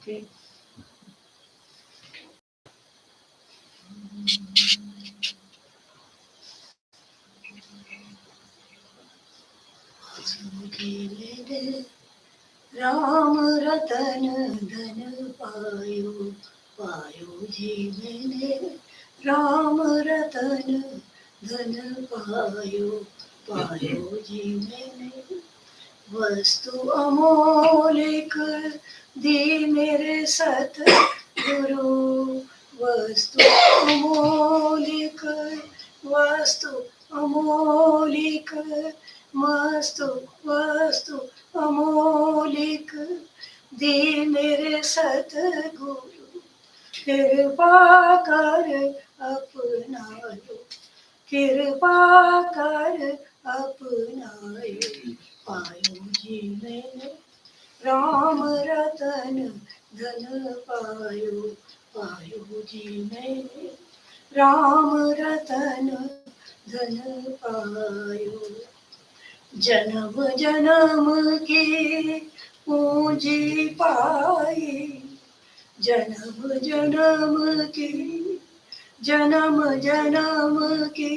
Okay. Ram Ratan Dhan पायो, पायो जी मैंने राम रतन धन पायो, पायो जी मैंने वस्तु अमोलिक दी मेरे सतगुरु, वस्तु अमोलिक, वस्तु अमोलिक, मस्तु वस्तु अमोलिक दी मेरे सतगुरु, कृपा कर अपनायो, कृपा कर अपनायो, पायो जी मैंने राम रतन धन पायो, पायो जी मैंने राम रतन धन पायो। जन्म जन्म की पूंजी पाई, जन्म जन्म की, जन्म जन्म की,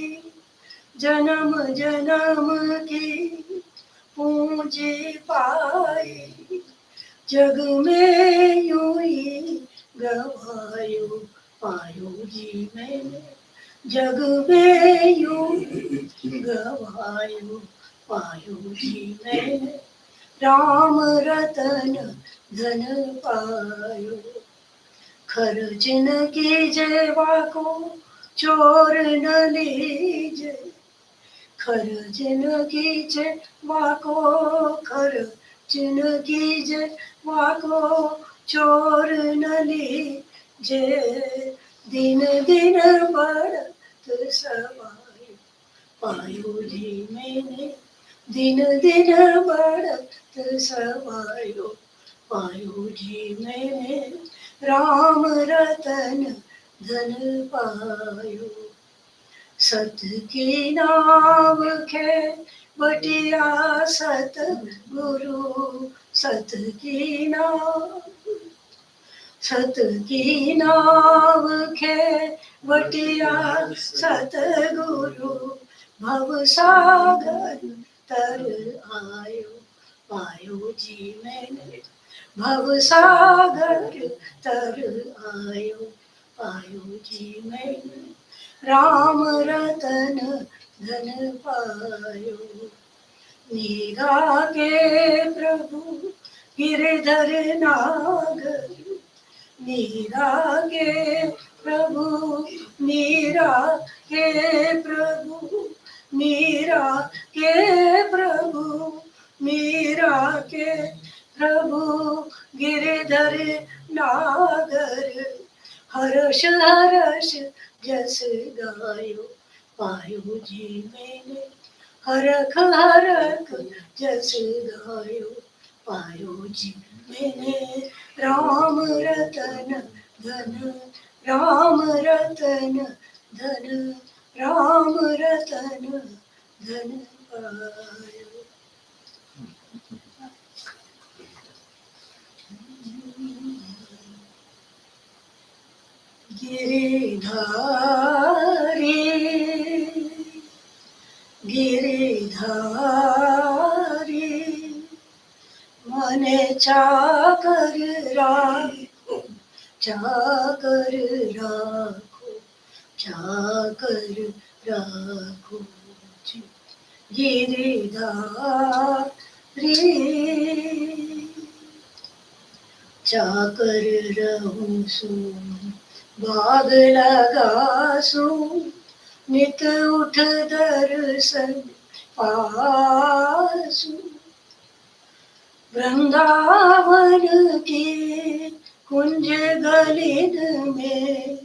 जन्म जन्म की पूंजी पाई, जग में यूं ही गवायो, पायो जी मैंने जग में यूं गवायो, पायो जी मैंने राम रतन धन पायो। खर्च न कीजे वाको चोर न लीजे, खर्च न कीजे वाको, खर्च न कीजे वाको चोर न लीजे, दिन दिन बढ़त सवायो, पायो जी मैंने दिन दिन बढ़त सवायो, पायो जी मैंने राम रतन धन पायो। सत की नाव खे बटिया सत गुरु, सत की नाव, सत की नाव खे बटिया सत गुरु, भव सागर तर आयो, पायो जी मैंने भव सागर तर आयो, पायो जी मैंने राम रतन धन पायो। मीरा के प्रभु गिरधर नागर, मीरा के प्रभु, मीरा के प्रभु, मीरा के प्रभु, मीरा के प्रभु गिरधर नागर, हर्ष हर्ष जस गायो, पायो जी मैंने हरख हरख जस गायो, पायो जी मैंने राम रतन धन, राम रतन धन, राम रतन धन पायो। गिरिधारी, गिरिधारी मने चाकर राखो, चाकर राखो, चाकर राखो जी। गिरिधारी चाकर रहूं सो, भाग लगासू, नित उठ दर्शन पासू, वृंदावन की कुंज गलिन में,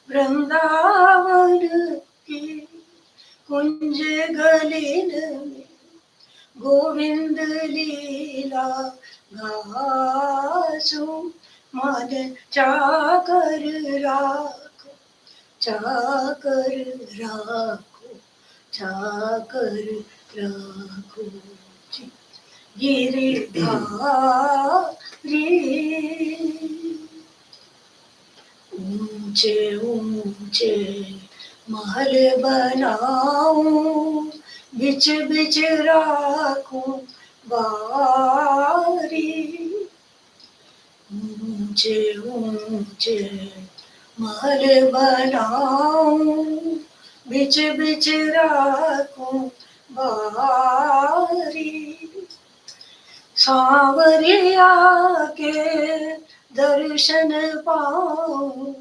वृंदावन की कुंज गलिन में, गोविंद लीला घासू, मन चाकर राखो, चाकर राखो, चाकर राखो जी। गिरिधारी ऊंचे ऊंचे महल बनाऊं, बिच बिच राखूं बारी। ऊंचे ऊंचे महल बनाऊं, बिच बिच राखूं बारी। सांवरिया के दर्शन पाऊं,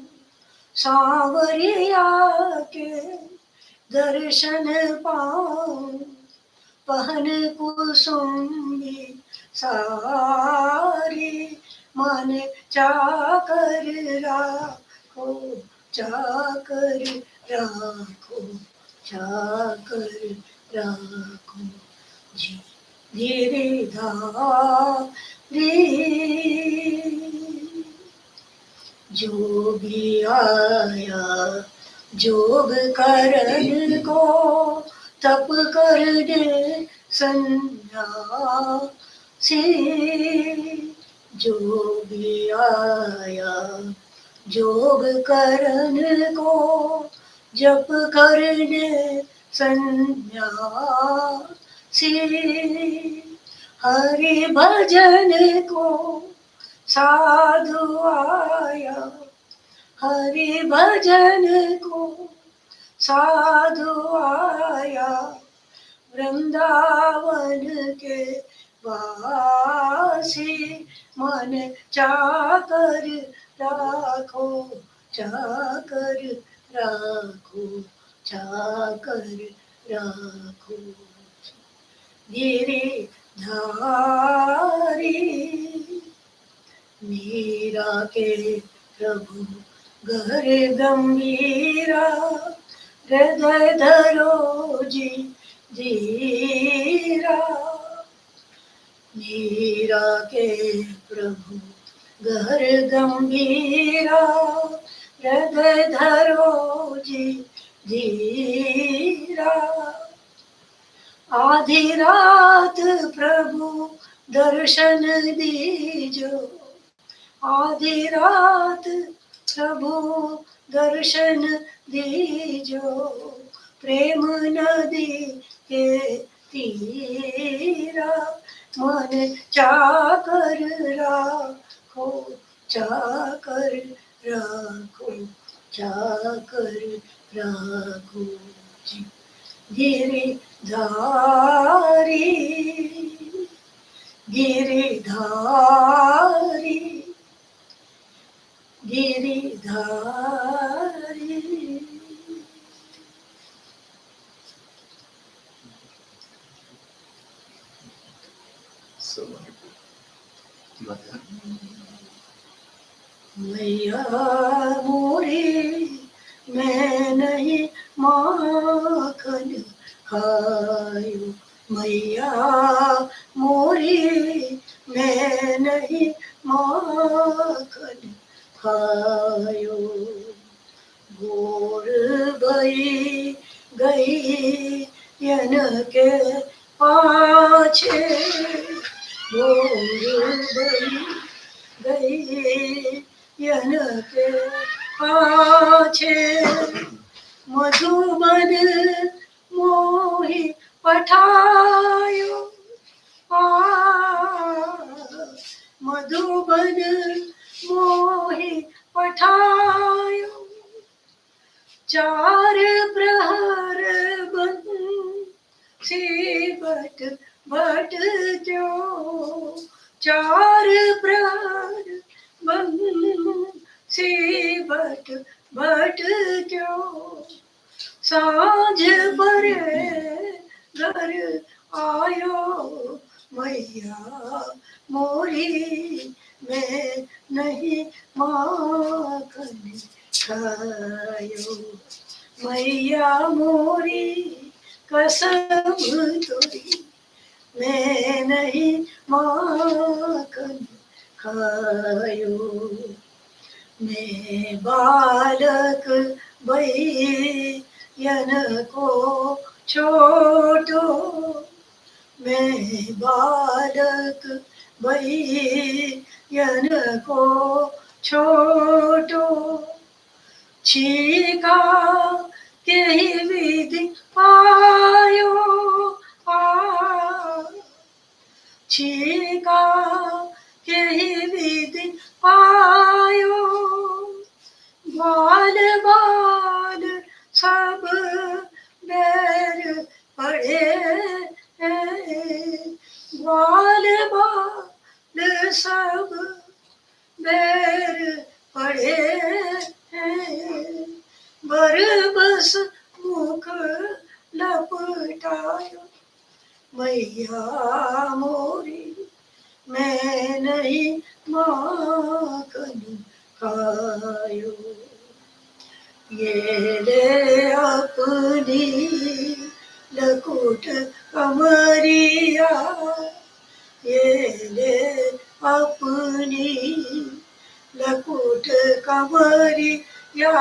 सांवरिया के दर्शन पाऊं, पहन कुसुम्बी सारी। मन चाकर राखो, चाकर राखो, चाकर राखो जी। गिरधारी जो भी आया जोग करन को, तप करने सन्यासी। जो भी आया जोग करन को, जप करने सन्यासी। हरि भजन को साधु आया, हरि भजन को साधु आया। वृंदावन के वासी, मन चाकर राखो, चाकर राखो, चाकर राखो। गिरिधारी मीरा के प्रभु घर गंभीरा, हृदय धरो जी धीरा। मीरा के प्रभु घर गंभीरा, हृदय धरो जी धीरा। आधी रात प्रभु दर्शन दीजो, आधी रात प्रभु दर्शन दीजो। प्रेम नदी के तीरा, मन चाकर राखो, चाकर राखो, चाकर राखो जी। गिरिधारी गिरिधारी गिरिधारी। मैया मोरी मैं नहीं माखन खायो, मैया मोरी मैं नहीं माखन खायो। गोर भई गई यन के पाछे, गोर भई गई यन के पाछे। मधुबन मोहि पठायो, मधुबन मोहि पठायो। चार प्रहर बंसी बट बट जो, चार प्रहर बंसी बट बट जो। साँझ बरे घर आयो, मैया मोरी मैं नहीं माखन खायो। मैया मोरी कसम तोरी मैं नहीं माखन खायो। मैं बालक बयन को छोटो, मैं बालक बयन को छोटो। छिका के ही विधि पायो आ छिका के ही विधि पायो बाल बाल सब बैर पड़े बाल बाल सब बैर पड़े बरबस मुख लपटायो मैया मोरी मैं नहीं माखन खायो ये ले अपनी लकुट कमरिया ये ले अपनी लकुट कमरिया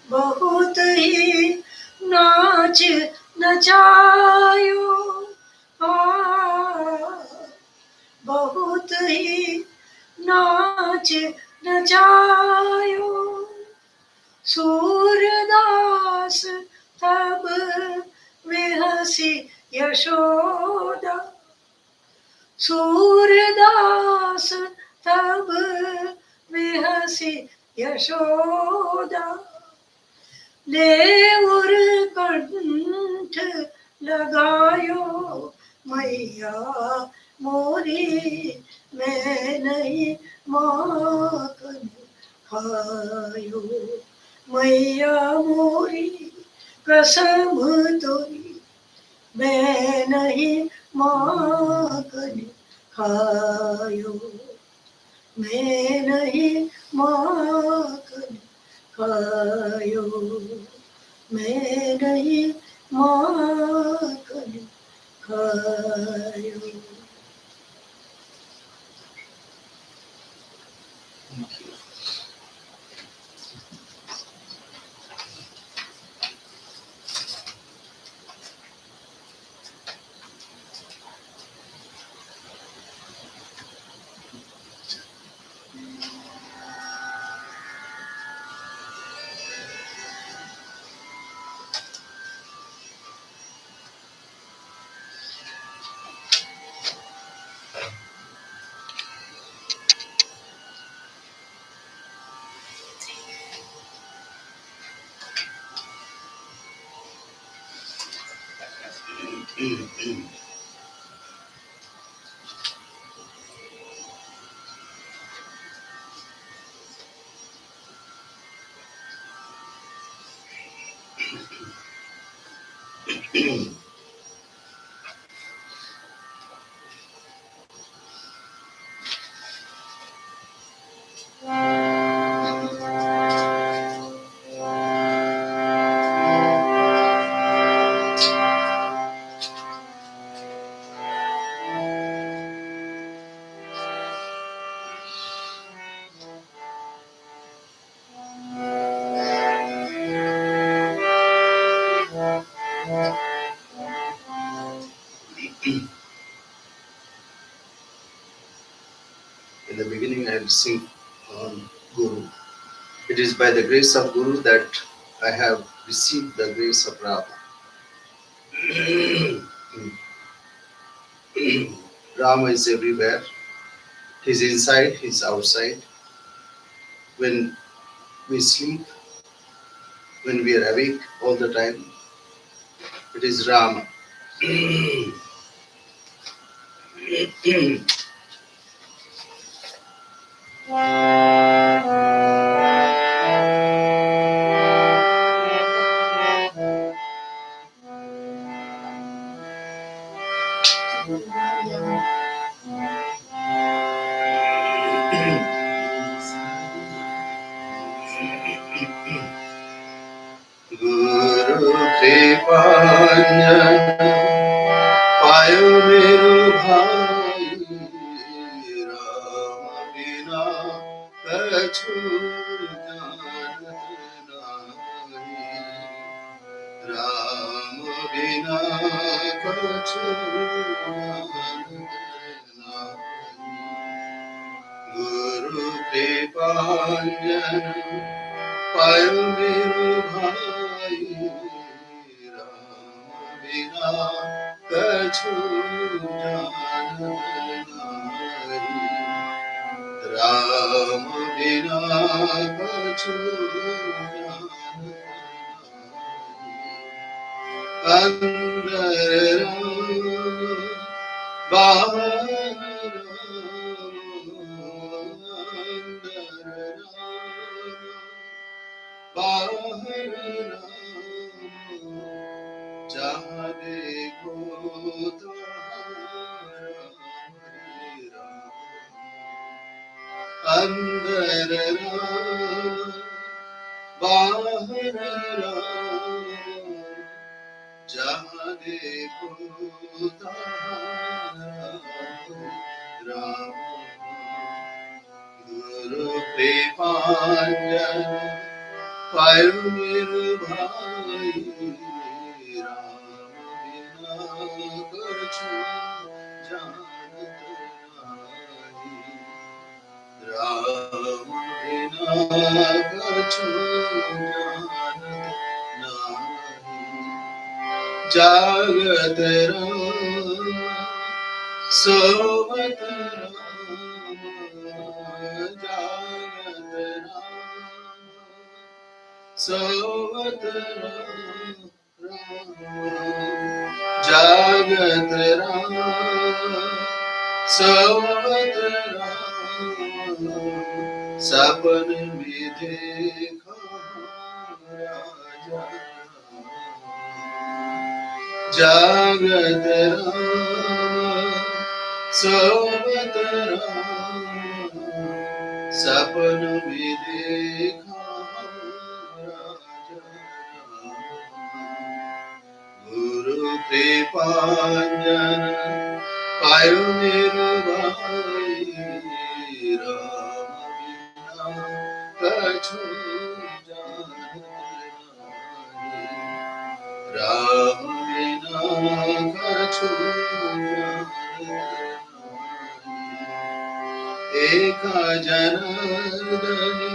बहुत ही नाच नचायो बहुत ही नाच नचायो सूरदास तब विहसी यशोदा सूरदास तब विहसी यशोदा देवर कंठ लगायो मैया मोरी मैं नहीं माखन खायो मैया मोरी कसम तोरी मैं नहीं माखन खायो मैं नहीं माखन खायो मैं नहीं माखन खायो. In the beginning, I will sing on Guru. It is by the grace of Guru that I have received the grace of Rama. Rama is everywhere. He's inside, he's outside. When we sleep, when we are awake all the time, it is Rama. Guru Kripanjan Payo Meru Bhai Rama Bina Kachu Janat Nahi Rama Bina Kachu Janat Nahi Guru Kripanjan पायो मेरो भाई राम बिना कछु जानत नाहि राम बिना कछु जानत नाहि अंदर राम बाहर अंदर बाहर जहाँ देखो तहाँ हरे अंदर बाहर जहाँ देखो तहाँ राम गुरु कृपांजन पायो मेरो भाई राम बिना कछु जानत नाहि राम बिना कछु जानत नाहि जागत राम सोवत राम जागत राम सोवत राम जागत राम सोवत राम सपन में देखा राजा जागत राम सोवत राम सपन में देखा राजा गुरु कृपांजन पायो मेरो भाई राम बिना कछु जानत नाहि राम बिना कछु जानत नाहि एका जनार्दनी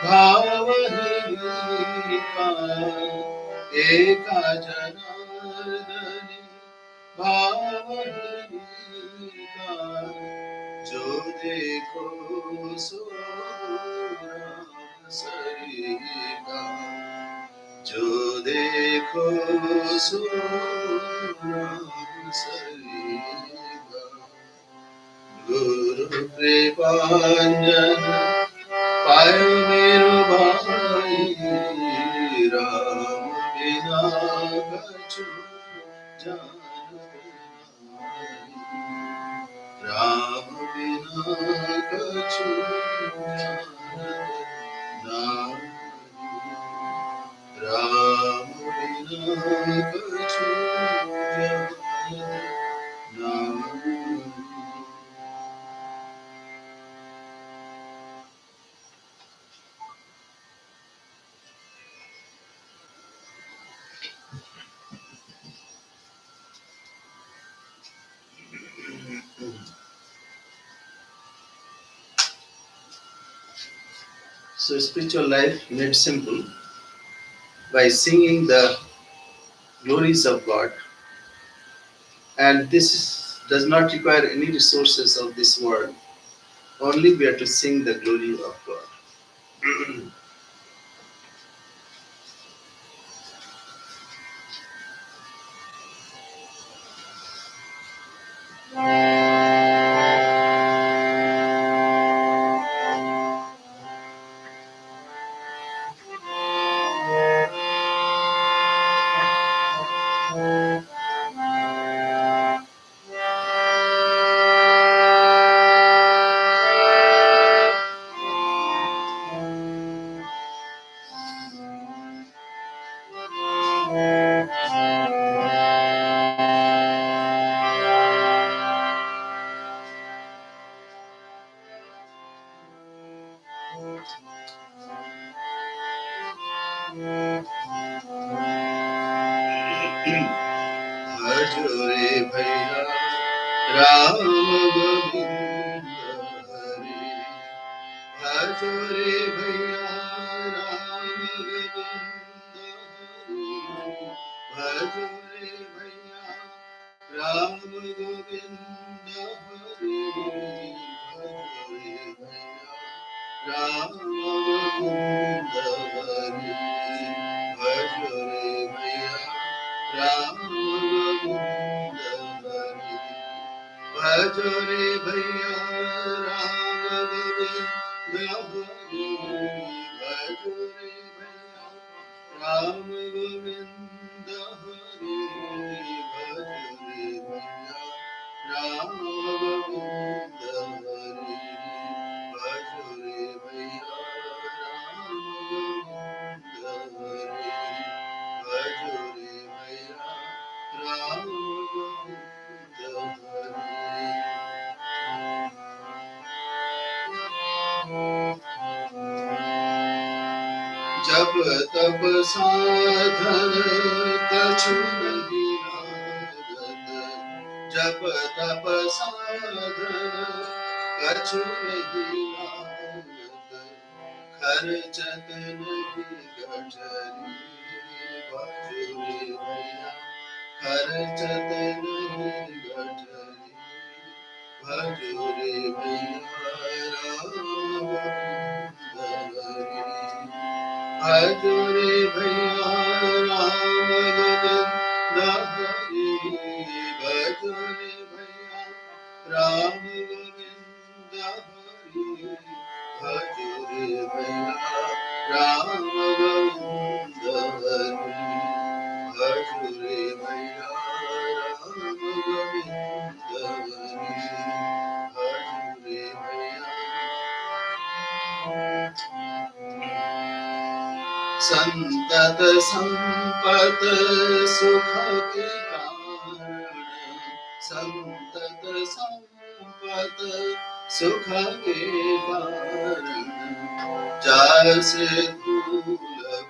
भाव ही का एका जनार्दनी भाव ही का जो देखो सो राम सरिगा जो देखो सो राम सरिगा गुरु कृपांजन पायो मेरो भाई राम बिना कछु जानत नाहि राम बिना कछु जानत नाहि राम बिना कछु जानत नाहि So spiritual life made simple by singing the glories of God, and this does not require any resources of this world. Only we are to sing the glory of God. भजो रे भैया राम गोविंद हरे भजो रे भैया भजो रे भैया राम गोविंद हरि भजो रे भैया राम गोविंद हरि भजो रे भैया राम गोविंद हरि भजो रे भैया राम गोविंद हरि भजो रे भैया राम गोविंद हरि भजो रे भैया राम गोविंद हरि भजो रे भैया राम गोविंद हरि भजो रे भैया राम गोविंद हरि जब तब साधन कछु नहीं लागत जब तब साधन कछु नहीं लागत खर्चत नहीं गठरी भजो रे भैया खर्चत नहीं गठरी भजो रे भैया राम गोविंद हरि भजो रे भैया राम गोविंद हरि भजो रे भैया राम गोविंद हरि भजो रे भैया राम गोविंद हरि भजो रे भैया राम गोविंद हरि भजो रे भैया संतत संपत सुख के कारण संतत संपत सुख के कारण जैसे धूल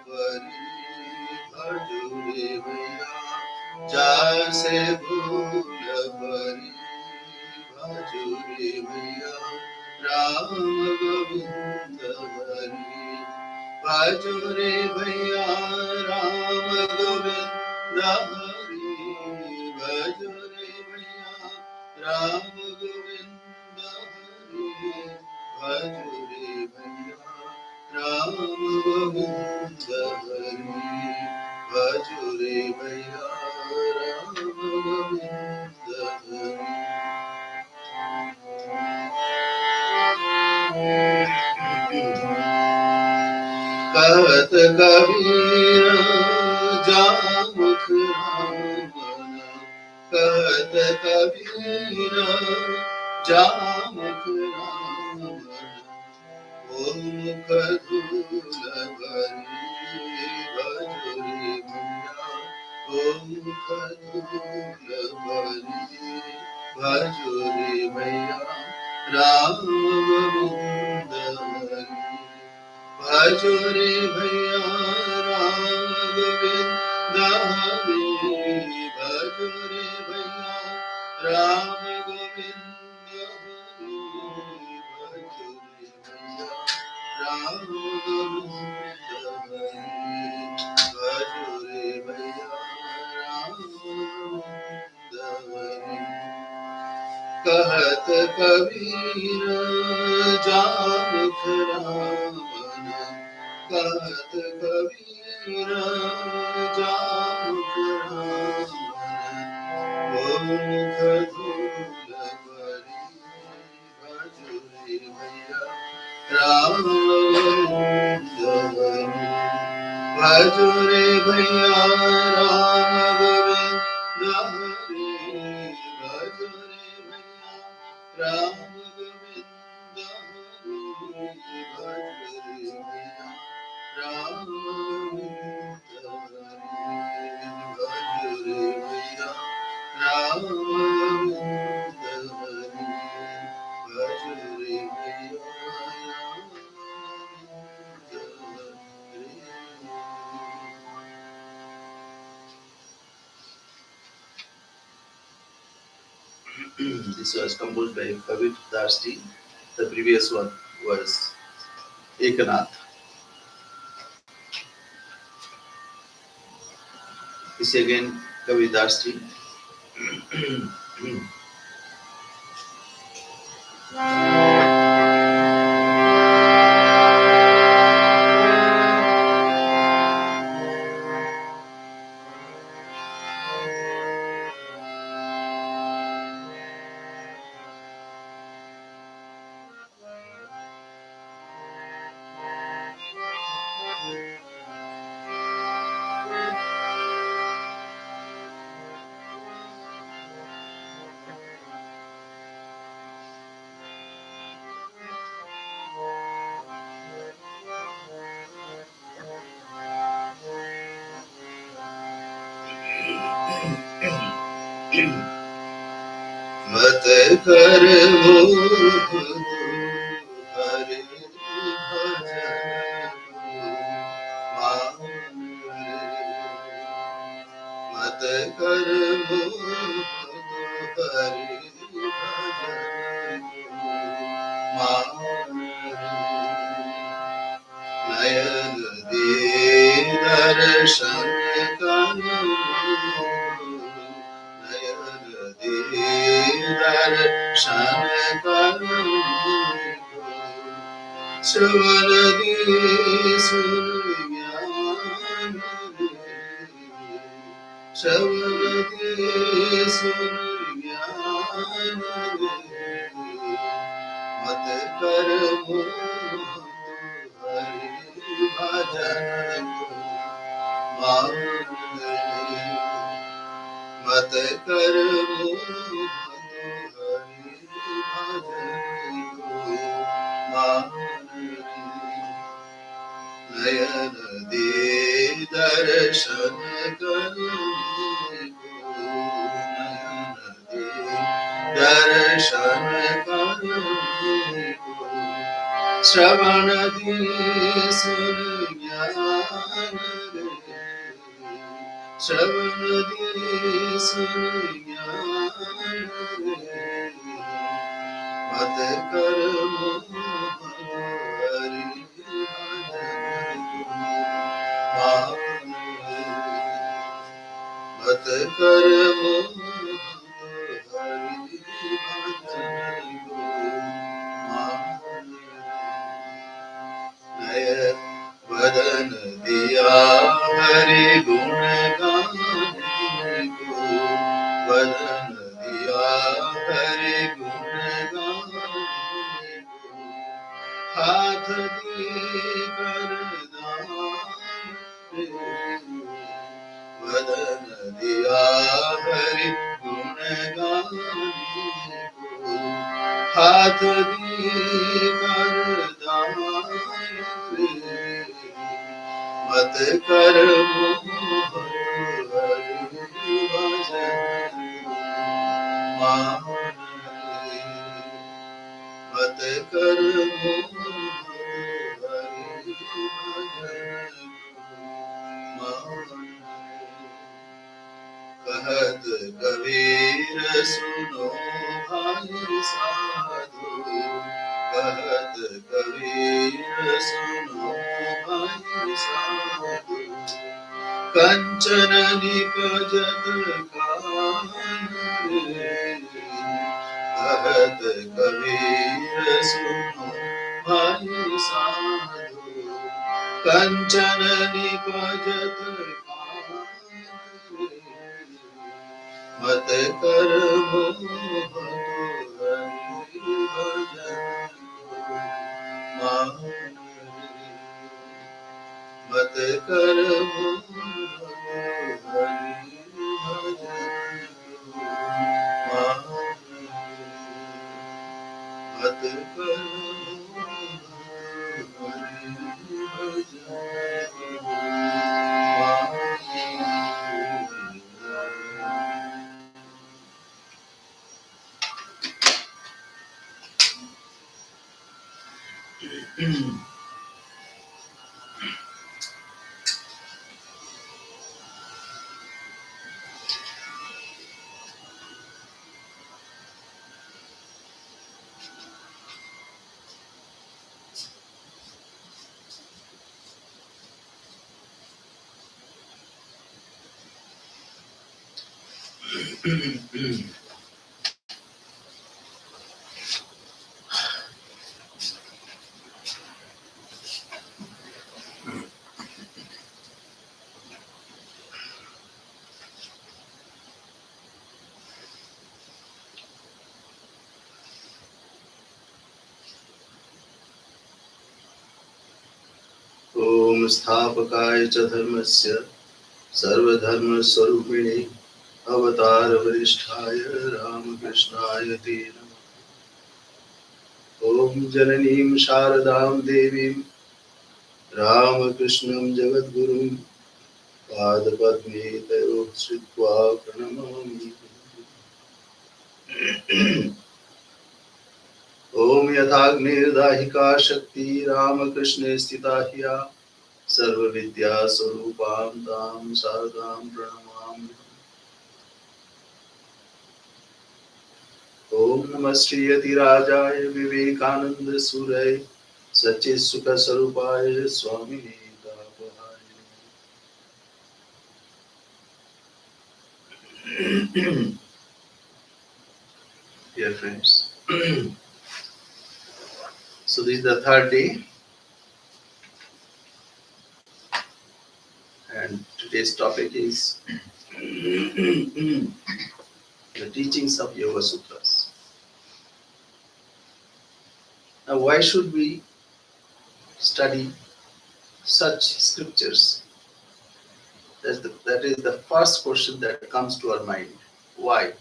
परी भजो रे भैया जैसे धूल परी भजो रे भैया राम गोविंद हरि भजो रे भैया राम गोविंद हरि भजो रे भैया राम गोविंद हरि भजो रे भैया राम गोविंद हरि भजो रे भैया राम गोविंद हरि कहत कबीर जामुख रामन कहत कबीर जामुख रामन ओ मुख धूल भरी भजो रे भैया ओ मुख धूल भरी भजो रे भैया राम गोविंद हरि भजो रे भैया राम गोविंद हरि भजो रे भैया राम गोविंद हरि भजो रे भैया राम गोविंद हरि भजो रे भैया राम गोविंद हरि कहत कबीर जामुख रामन कहत कबीर जामुख रामन ओ मुख धूल भरी भजो रे भैया राम गोविंद हरि भजो रे भैया राम गोविंद हरि भजो रे भैया राम गोविंद हरि भजो रे भैया राम गोविंद हरि भजो रे भैया राम गोविंद हरि भजो रे भैया Ram Govind Hari This was composed by Kabir Das ji. The previous one was Ekanath. is again Kavidas ji. मत कर मोह हरि भजन मान मत कर मोह हरि भजन मान नयन दे दर्शन करो नयन दे दर्शन करो श्रवण दे सुन ज्ञान दे श्रवण दे सुन ज्ञान दे मत कर मोह हरि भजन मान मत कर मोह हरि भजन मान नयन दे दर्शन करो नयन दे दर्शन करो श्रवण दे सुन ज्ञान दे श्रवण दे सुन ज्ञान दे मत कर मोह हरि भजन मान मत कर मोह हरि भजन मान नय वदन दिया हरि गुण गाने को वदन दिया हरि गुण गाने को हाथ दे कर दान वदन दिया हरि गुण गाने को हाथ दे कर दान मत कर मोह हरि भजन मान मत कर मोह हरि भजन मान कहत कबीर सुनो भाई साधु कहत कबीर सुनो भाई साधु कंचन निपजत कान कहत कबीर सुनो भाई साधु कंचन निपजत कान मत कर मोह हरि भजन मान मत कर मोह हरि भजन मान मत कर मोह हरि भजन मान ॐ स्थापकाय च धर्मस्य सर्वधर्मस्वरूपिणे अवतारवरिष्ठाय रामकृष्णाय ते नमः। ॐ जननीं शारदां देवीं रामकृष्णं जगद्गुरुं पादपद्मे तयोः श्रित्वा प्रणमामि। ॐ यथाग्निर्दाहिका शक्ति रामकृष्णे स्थिता ह्या सर्वविद्यास्वरूपां तां शारदां प्रणमामि। ॐ नमः श्रीयतिराजाय Vivekananda सूरय सच्चित्सुखस्वरूपाय स्वामिने तापहाय। Dear friends, so this is the third day, and today's topic is the teachings of Yoga Sutras. Now, why should we study such scriptures? That is the first question that comes to our mind. Why?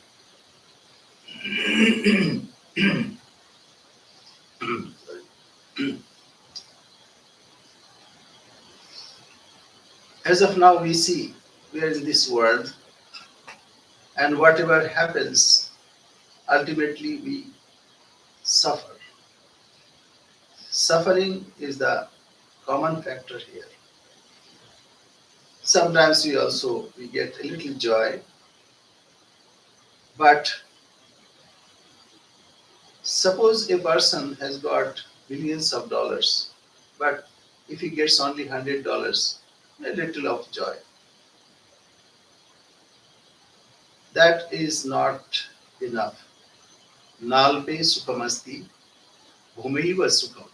As of now, we see we are in this world, and whatever happens, ultimately we suffer. Suffering is the common factor here. Sometimes we get a little joy, but suppose a person has got millions of dollars, but if he gets only $100, a little of joy. That is not enough. Nalpe sukhamasti bhumaiva sukham.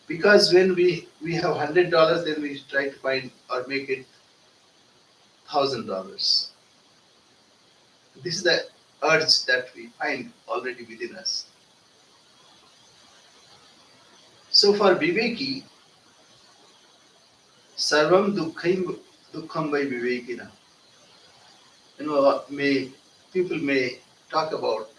Because when we have $100, then we try to find or make it $1,000. This is the urge that we find already within us. So for Viveki, sarvam dukkham vai vivekina. People may talk about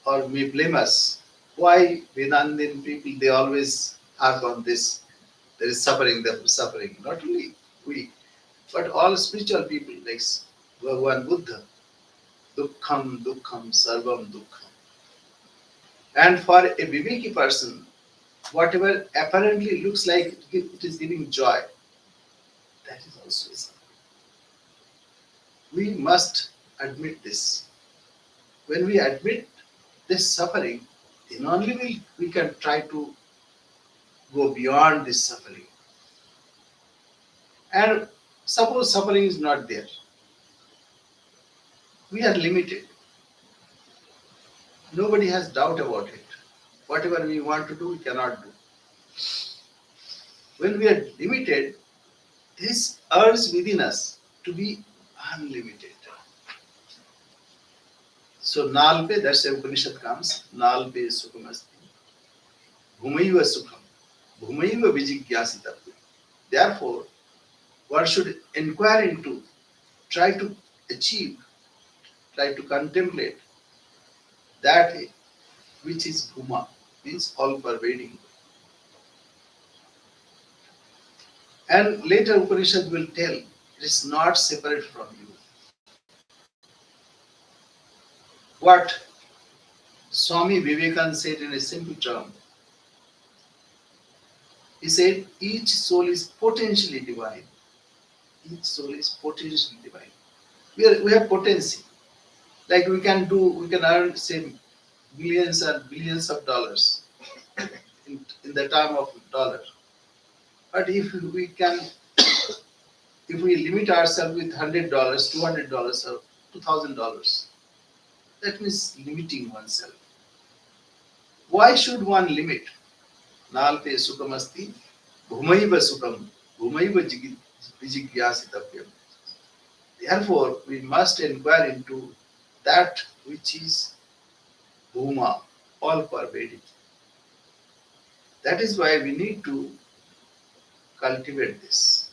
or may blame us. Why Vedanthin people, they always harp on this. There is suffering, there is suffering. Not only we, but all spiritual people like Bhagavan Buddha. Dukkham, dukkham, sarvam dukkham. And for a Viveki person, whatever apparently looks like it is giving joy, that is also suffering. We must admit this. When we admit this suffering, then only we can try to go beyond this suffering. And suppose suffering is not there, we are limited. Nobody has doubt about it. Whatever we want to do, we cannot do. When we are limited, this urge within us to be unlimited. So Nalpe, that's where Upanishad comes. Nalpe sukhamasti. Bhumaiva sukham. Bhumaiva vijigyasita. Therefore, one should inquire into, try to achieve, try to contemplate that which is Bhuma, means all pervading. And later Upanishad will tell it is not separate from you. What Swami Vivekananda said in a simple term, he said each soul is potentially divine. Each soul is potentially divine. We have potency. Like we can earn say billions and billions of dollars in the term of dollar. But if we can If we limit ourselves with $100, $200, or $2,000, that means limiting oneself. Why should one limit? Nalte sukhamasti, bhumaiva sukham, bhumaiva vijigyasitavyam. Therefore, we must inquire into that which is bhuma, all pervading. That is why we need to cultivate this.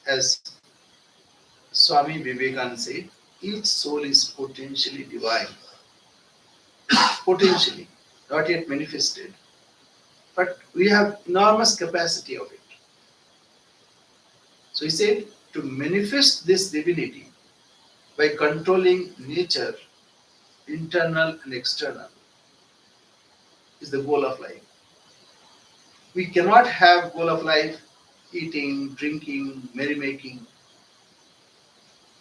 As Swami Vivekananda said, each soul is potentially divine, potentially, not yet manifested. But we have enormous capacity of it. So he said, to manifest this divinity by controlling nature, internal and external, is the goal of life. We cannot have goal of life eating, drinking, merrymaking,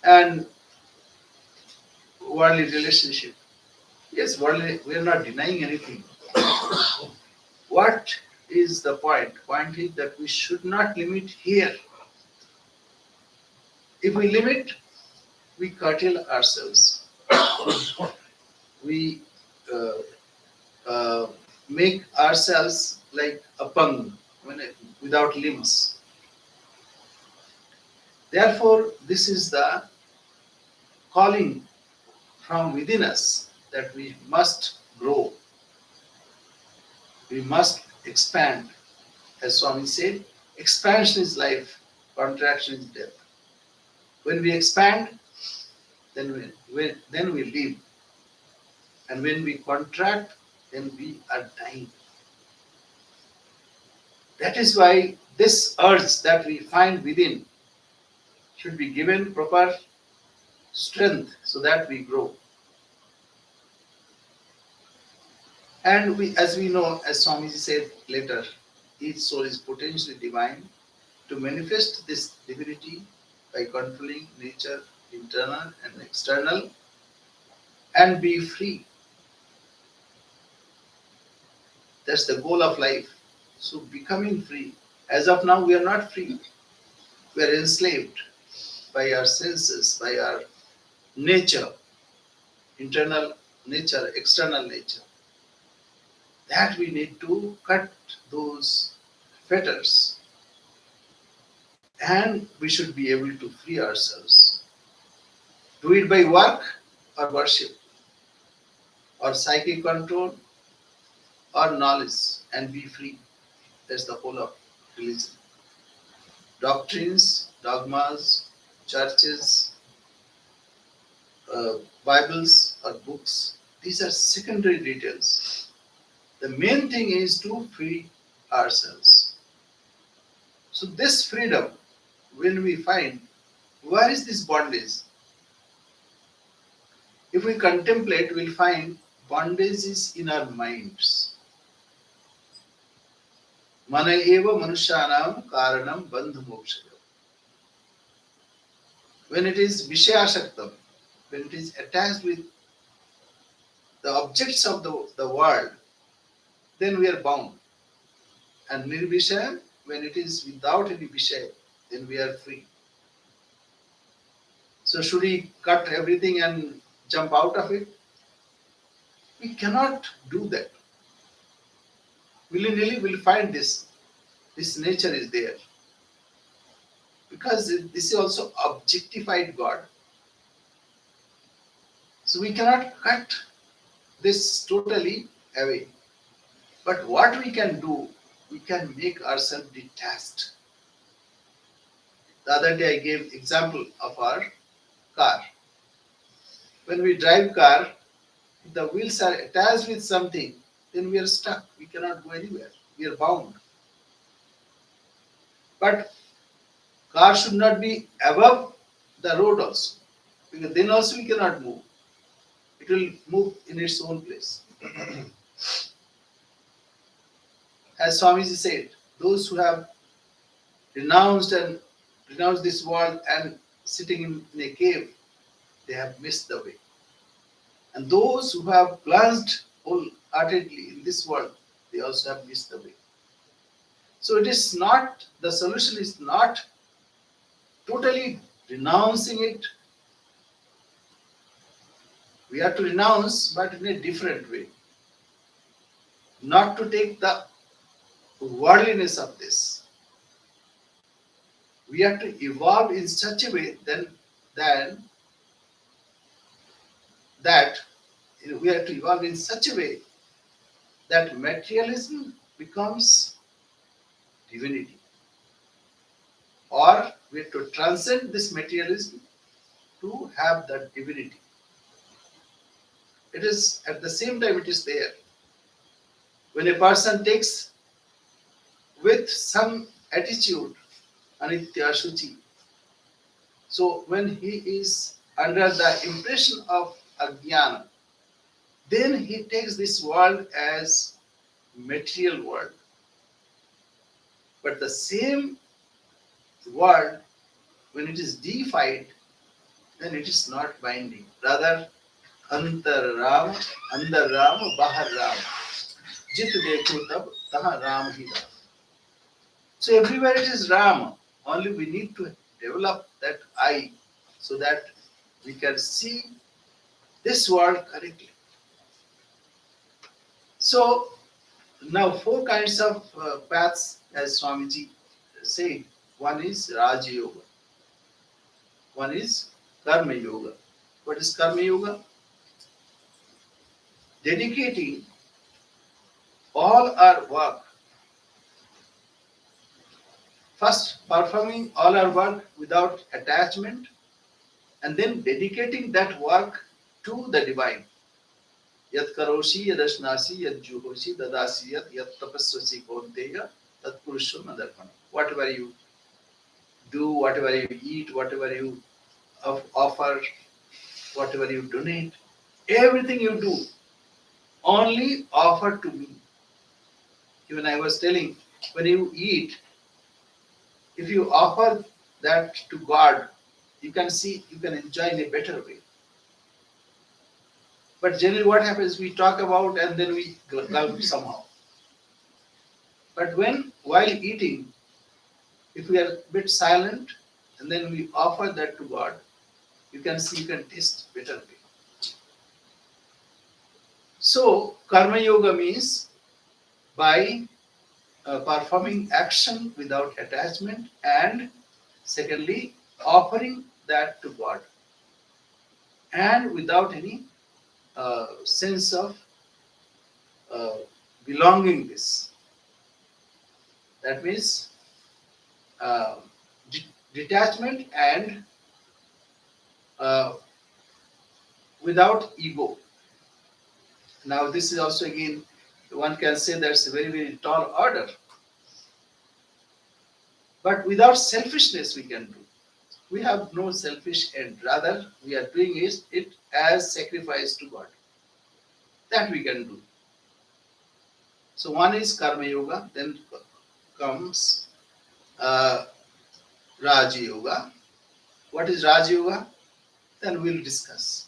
and worldly relationship. Yes, worldly, we are not denying anything. What is the point? Point is that we should not limit here. If we limit, we curtail ourselves. We uh, uh, make ourselves like a pung, without limbs. Therefore, this is the calling from within us that we must grow, we must expand. As Swami said, expansion is life, contraction is death. When we expand, then we live. And when we contract, then we are dying. That is why this urge that we find within should be given proper strength so that we grow. And as we know, as Swamiji said later, each soul is potentially divine. To manifest this divinity by controlling nature, internal and external, and be free. That's the goal of life. So becoming free. As of now, we are not free. We are enslaved by our senses, by our nature, internal nature, external nature. That we need to cut those fetters, and we should be able to free ourselves. Do it by work or worship, or psychic control, or knowledge, and be free. That's the whole of religion. Doctrines, dogmas, churches, Bibles, or books, these are secondary details. The main thing is to free ourselves. So, this freedom, when we find, where is this bondage? If we contemplate, we'll find bondage is in our minds. Mana eva manushanam karanam bandhu mokshaya. When it is vishayashaktam, when it is attached with the objects of the world, then we are bound. And nirvishaya, when it is without any vishaya, then we are free. So should we cut everything and jump out of it? We cannot do that. Willy-nilly we'll find this. This nature is there. Because this is also objectified God. So we cannot cut this totally away. But what we can do, we can make ourselves detached. The other day I gave example of our car. When we drive car, if the wheels are attached with something, then we are stuck. We cannot go anywhere. We are bound. But car should not be above the road also, because then also we cannot move. It will move in its own place. As Swamiji said, those who have renounced this world and sitting in a cave, they have missed the way. And those who have plunged wholeheartedly in this world, they also have missed the way. So it is not, the solution is not totally renouncing it. We have to renounce, but in a different way. Not to take the worldliness of this. We have to evolve in such a way then that we have to evolve in such a way that materialism becomes divinity. Or we have to transcend this materialism to have that divinity. It is at the same time it is there. When a person takes with some attitude, anitya shuchi, so when he is under the impression of ajnana, then he takes this world as material world. But the same world, when it is deified, then it is not binding. Rather, अंतर राम अंदर राम बाहर राम जित देखो तब तहाँ राम ही Ram. So everywhere it is Ram. Only we need to develop that eye so that we can see this world correctly. So now four kinds of paths, as Swamiji said. One is Raja Yoga. One is Karma Yoga. What is Karma Yoga? Dedicating all our work, first performing all our work without attachment, and then dedicating that work to the divine. Yat karoshi yadashnasi yad juhoshi dadasi yat tapaswasi konteya tat purusham adarpana. Whatever you do, whatever you eat, whatever you offer, whatever you donate, everything you do, only offer to me. Even I was telling, when you eat, if you offer that to God, you can see, you can enjoy in a better way. But generally what happens, we talk about and then we gulp somehow. But while eating, if we are a bit silent and then we offer that to God, you can see, you can taste better way. So Karma Yoga means by performing action without attachment, and secondly, offering that to God and without any sense of uh, belongingness. That means uh, detachment and uh, without ego. Now this is also again, one can say that's a very, very tall order. But without selfishness we can do. We have no selfish end. Rather, we are doing it as sacrifice to God. That we can do. So one is Karma Yoga, then comes uh, Raja Yoga. What is Raja Yoga? Then we'll discuss.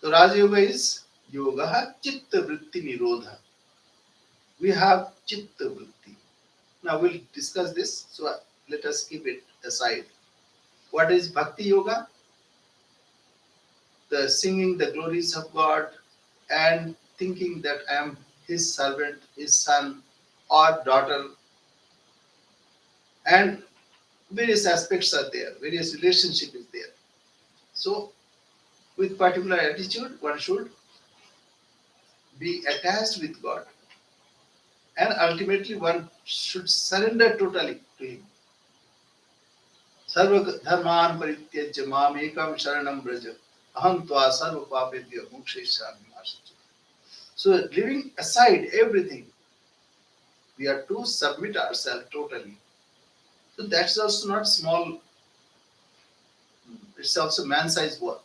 So Raja Yoga is Yoga Chitta Vritti Nirodha. We have Chitta Vritti. Now we'll discuss this, so let us keep it aside. What is Bhakti Yoga? The singing the glories of God and thinking that I am His servant, His son or daughter, and various aspects are there, various relationship is there. So with particular attitude, one should be attached with God, and ultimately one should surrender totally to Him. Sarva dharman parityajya mam ekam sharanam braja aham tva sarva papebhyo mokshayishyami ma shuchi. So leaving aside everything, we are to submit ourselves totally. So that's also not small, it's also man-sized work.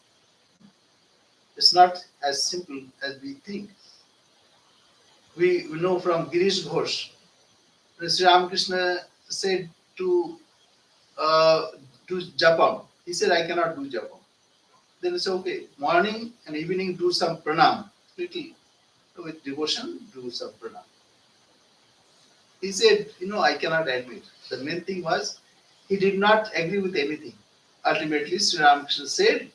It's not as simple as we think. We know from Girish Ghosh, Sri Ramakrishna said to do japam. He said, I cannot do japam. Then it's okay. Morning and evening do some pranam. Little with devotion, do some pranam. He said, I cannot admit. The main thing was He did not agree with anything. Ultimately, Sri Ramakrishna said,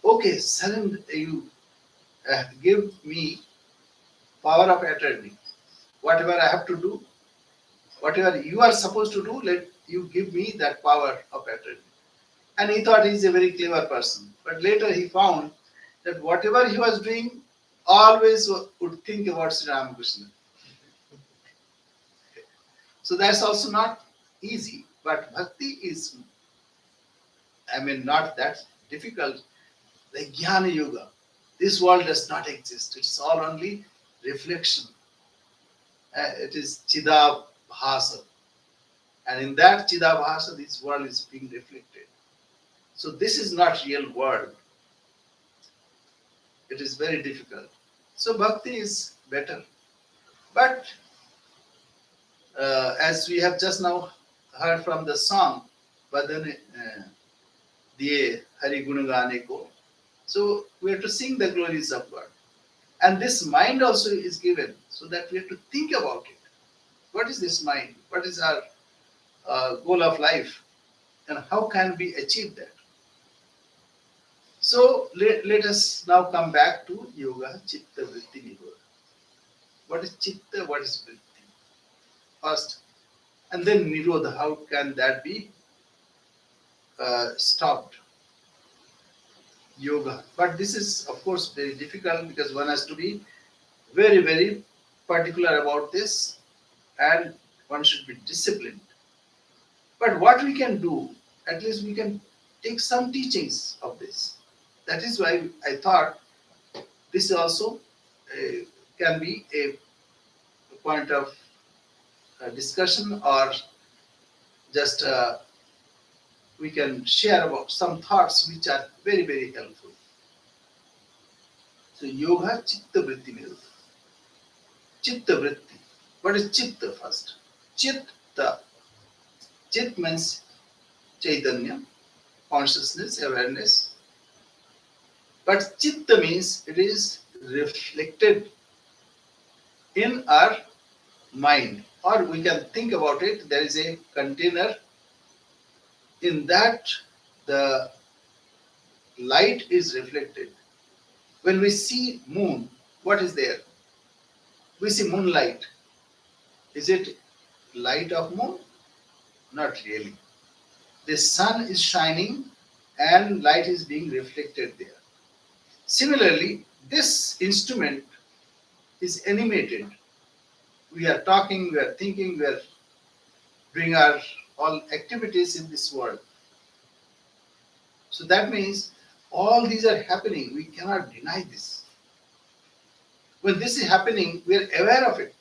okay, surrender, you give me power of attorney. Whatever I have to do, whatever you are supposed to do, let you give me that power of attorney. And he thought he's a very clever person. But later he found that whatever he was doing, always would think about Sri Ramakrishna. So that's also not easy. But bhakti is, not that difficult. The Jnana Yoga. This world does not exist. It's all only reflection. It is Chidabhasa. And in that Chidabhasa, this world is being reflected. So this is not real world. It is very difficult. So bhakti is better. But as we have just now heard from the song, Badane Diye Hari Gunagane Ko. So we have to sing the glories of God. And this mind also is given so that we have to think about it. What is this mind? What is our goal of life? And how can we achieve that? So let us now come back to Yoga Chitta Vritti Nirodha. What is Chitta? What is Vritti? First. And then Nirodha. How can that be stopped? Yoga. But this is, of course, very difficult because one has to be very, very particular about this and one should be disciplined. But what we can do, at least we can take some teachings of this. That is why I thought this also can be a point of discussion, or just we can share about some thoughts which are very, very helpful. So, Yoga Chitta Vritti Nirodha. Chitta Vritti. What is Chitta first? Chitta. Chit means Chaitanya, consciousness, awareness. But Chitta means it is reflected in our mind. Or we can think about it, there is a container. In that, the light is reflected. When we see moon, what is there? We see moonlight. Is it light of moon? Not really. The sun is shining and light is being reflected there. Similarly, this instrument is animated. We are talking, we are thinking, we are doing our all activities in this world. So that means all these are happening. We cannot deny this. When this is happening, we are aware of it.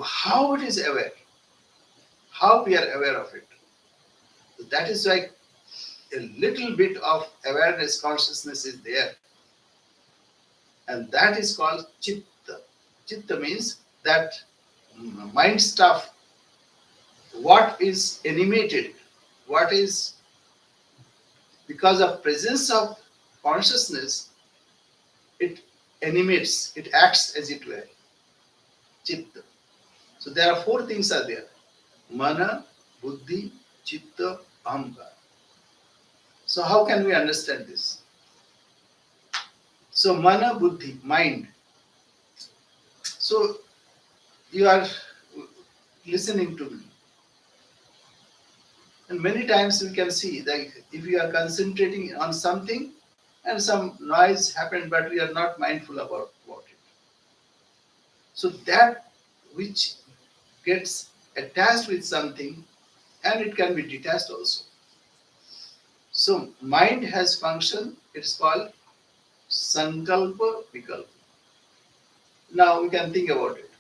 How it is aware? How we are aware of it? So that is why a little bit of awareness, consciousness is there. And that is called Chitta. Chitta means that mind stuff, what is animated, what is because of presence of consciousness, it animates, it acts as it were. Chitta. So there are four things are there. Mana, Buddhi, Chitta, Ahamkara. So how can we understand this? So Mana, Buddhi, mind. So you are listening to me. And many times we can see that if we are concentrating on something and some noise happened, but we are not mindful about it. So that which gets attached with something, and it can be detached also. So mind has function, it is called Sankalpa Vikalpa. Now we can think about it.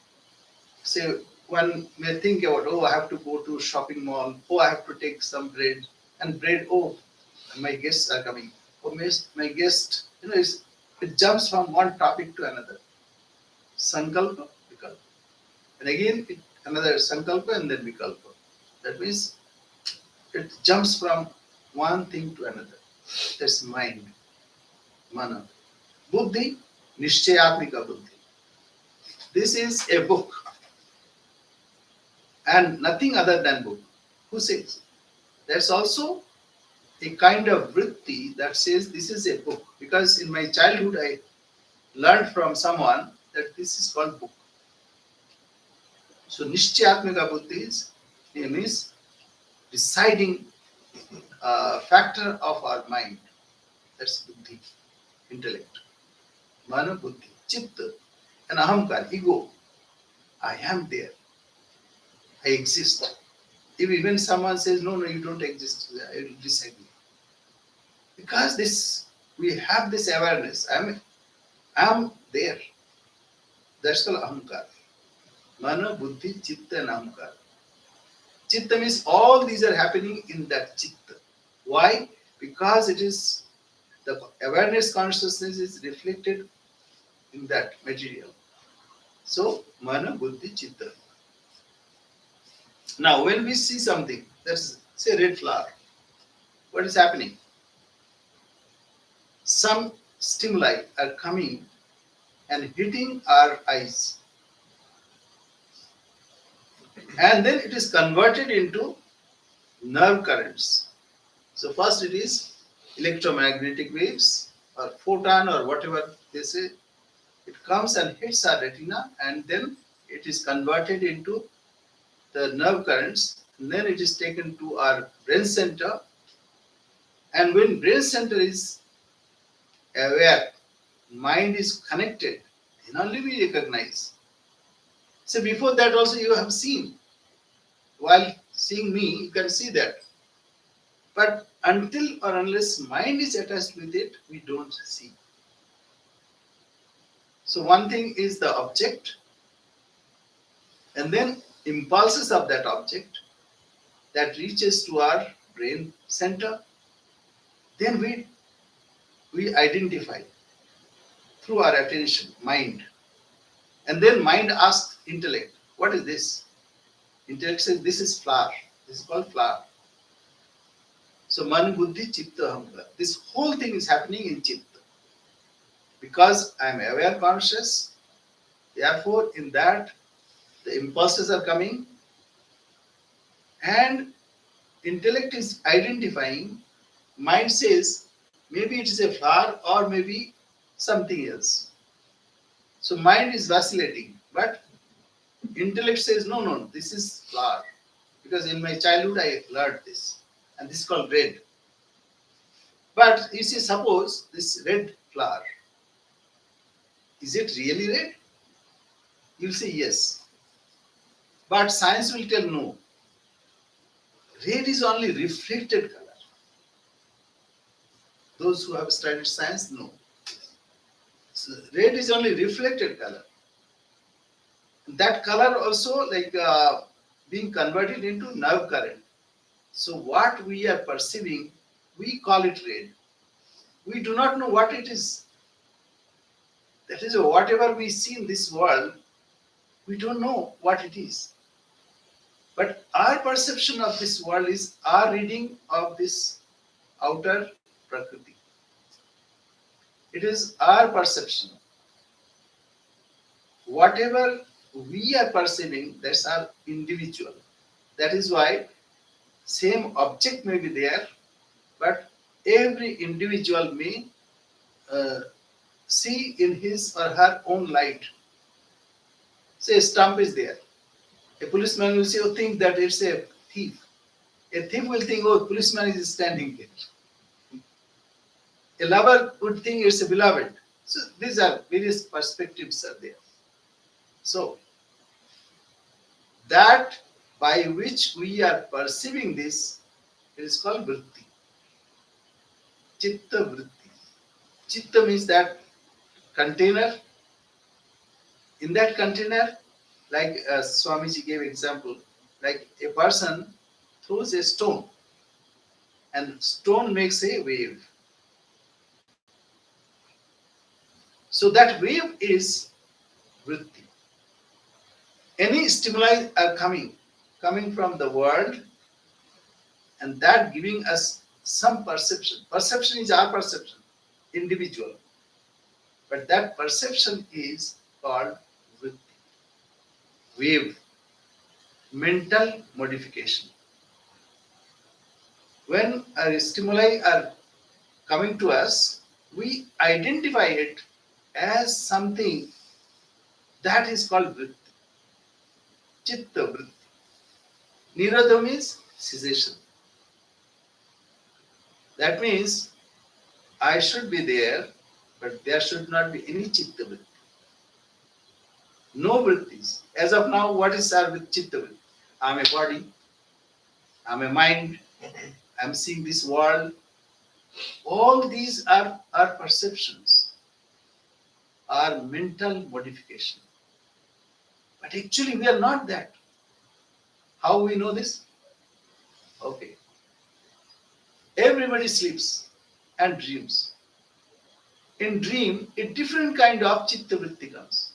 Say one may think about, oh, I have to go to shopping mall, oh, I have to take some bread, and bread, oh, my guests are coming. Oh, my guest, it jumps from one topic to another. Sankalpa, Vikalpa. And again, another Sankalpa and then Vikalpa. That means it jumps from one thing to another. That's mind, Mana. Buddhi, Nishchayatmika Buddhi. This is a book and nothing other than book. Who says? That's also a kind of vritti that says this is a book. Because in my childhood I learned from someone that this is called book. So Nishchayatmika Buddhi's name is deciding factor of our mind. That's buddhi, intellect. Mana buddhi, chitta, and ahamkar, ego. I am there. I exist. If even someone says, no, no, you don't exist, I will disagree. Because this, we have this awareness. I'm there. That's called ahamkar. Mana, buddhi, chitta, and ahamkar. Chitta means all these are happening in that chitta. Why? Because it is the awareness consciousness is reflected in that material. So, mana, buddhi, chitta. Now, when we see something, let's say red flower, what is happening? Some stimuli are coming and hitting our eyes. And then it is converted into nerve currents. So first it is electromagnetic waves or photon or whatever they say. It comes and hits our retina and then it is converted into the nerve currents. And then it is taken to our brain center. And when brain center is aware, mind is connected, then only we recognize. So before that also you have seen. While seeing me, you can see that. But until or unless mind is attached with it, we don't see. So one thing is the object, and then impulses of that object that reaches to our brain center. Then we identify through our attention, mind. And then mind asks intellect, what is this? Intellect says, this is flower. This is called flower. So man, buddhi, chitta, ahamkar. This whole thing is happening in chitta. Because I am aware conscious, therefore in that the impulses are coming and intellect is identifying. Mind says maybe it is a flower or maybe something else. So mind is vacillating, but intellect says no, no, this is flower. Because in my childhood I learned this, and this is called red. But you see, suppose this red flower, is it really red? You'll say yes. But science will tell no. Red is only reflected color. Those who have studied science know. So red is only reflected color. That color also being converted into nerve current. So what we are perceiving, we call it red. We do not know what it is. That is, whatever we see in this world, we don't know what it is. But our perception of this world is our reading of this outer prakriti. It is our perception. Whatever we are perceiving, that's our individual. That is why same object may be there, but every individual may see in his or her own light. Say a stump is there. A policeman will say, oh, think that it's a thief. A thief will think, oh, policeman is standing there. A lover would think it's a beloved. So these are various perspectives are there. So that by which we are perceiving this, it is called vritti. Chitta vritti. Chitta means that container. In that container, like Swamiji gave example, like a person throws a stone and stone makes a wave. So that wave is vritti. Any stimuli are coming from the world and that giving us some perception. Perception is our perception, individual. But that perception is called vritti, wave, mental modification. When our stimuli are coming to us, we identify it as something that is called vritti, chitta vritti. Nirodha means cessation. That means I should be there, but there should not be any chitta vritti. No vrittis. As of now, what is our with chitta vritti? I am a body, I am a mind, I am seeing this world. All these are perceptions, are mental modification. But actually, we are not that. How we know this? Okay. Everybody sleeps and dreams. In dream, a different kind of chitta vritti comes.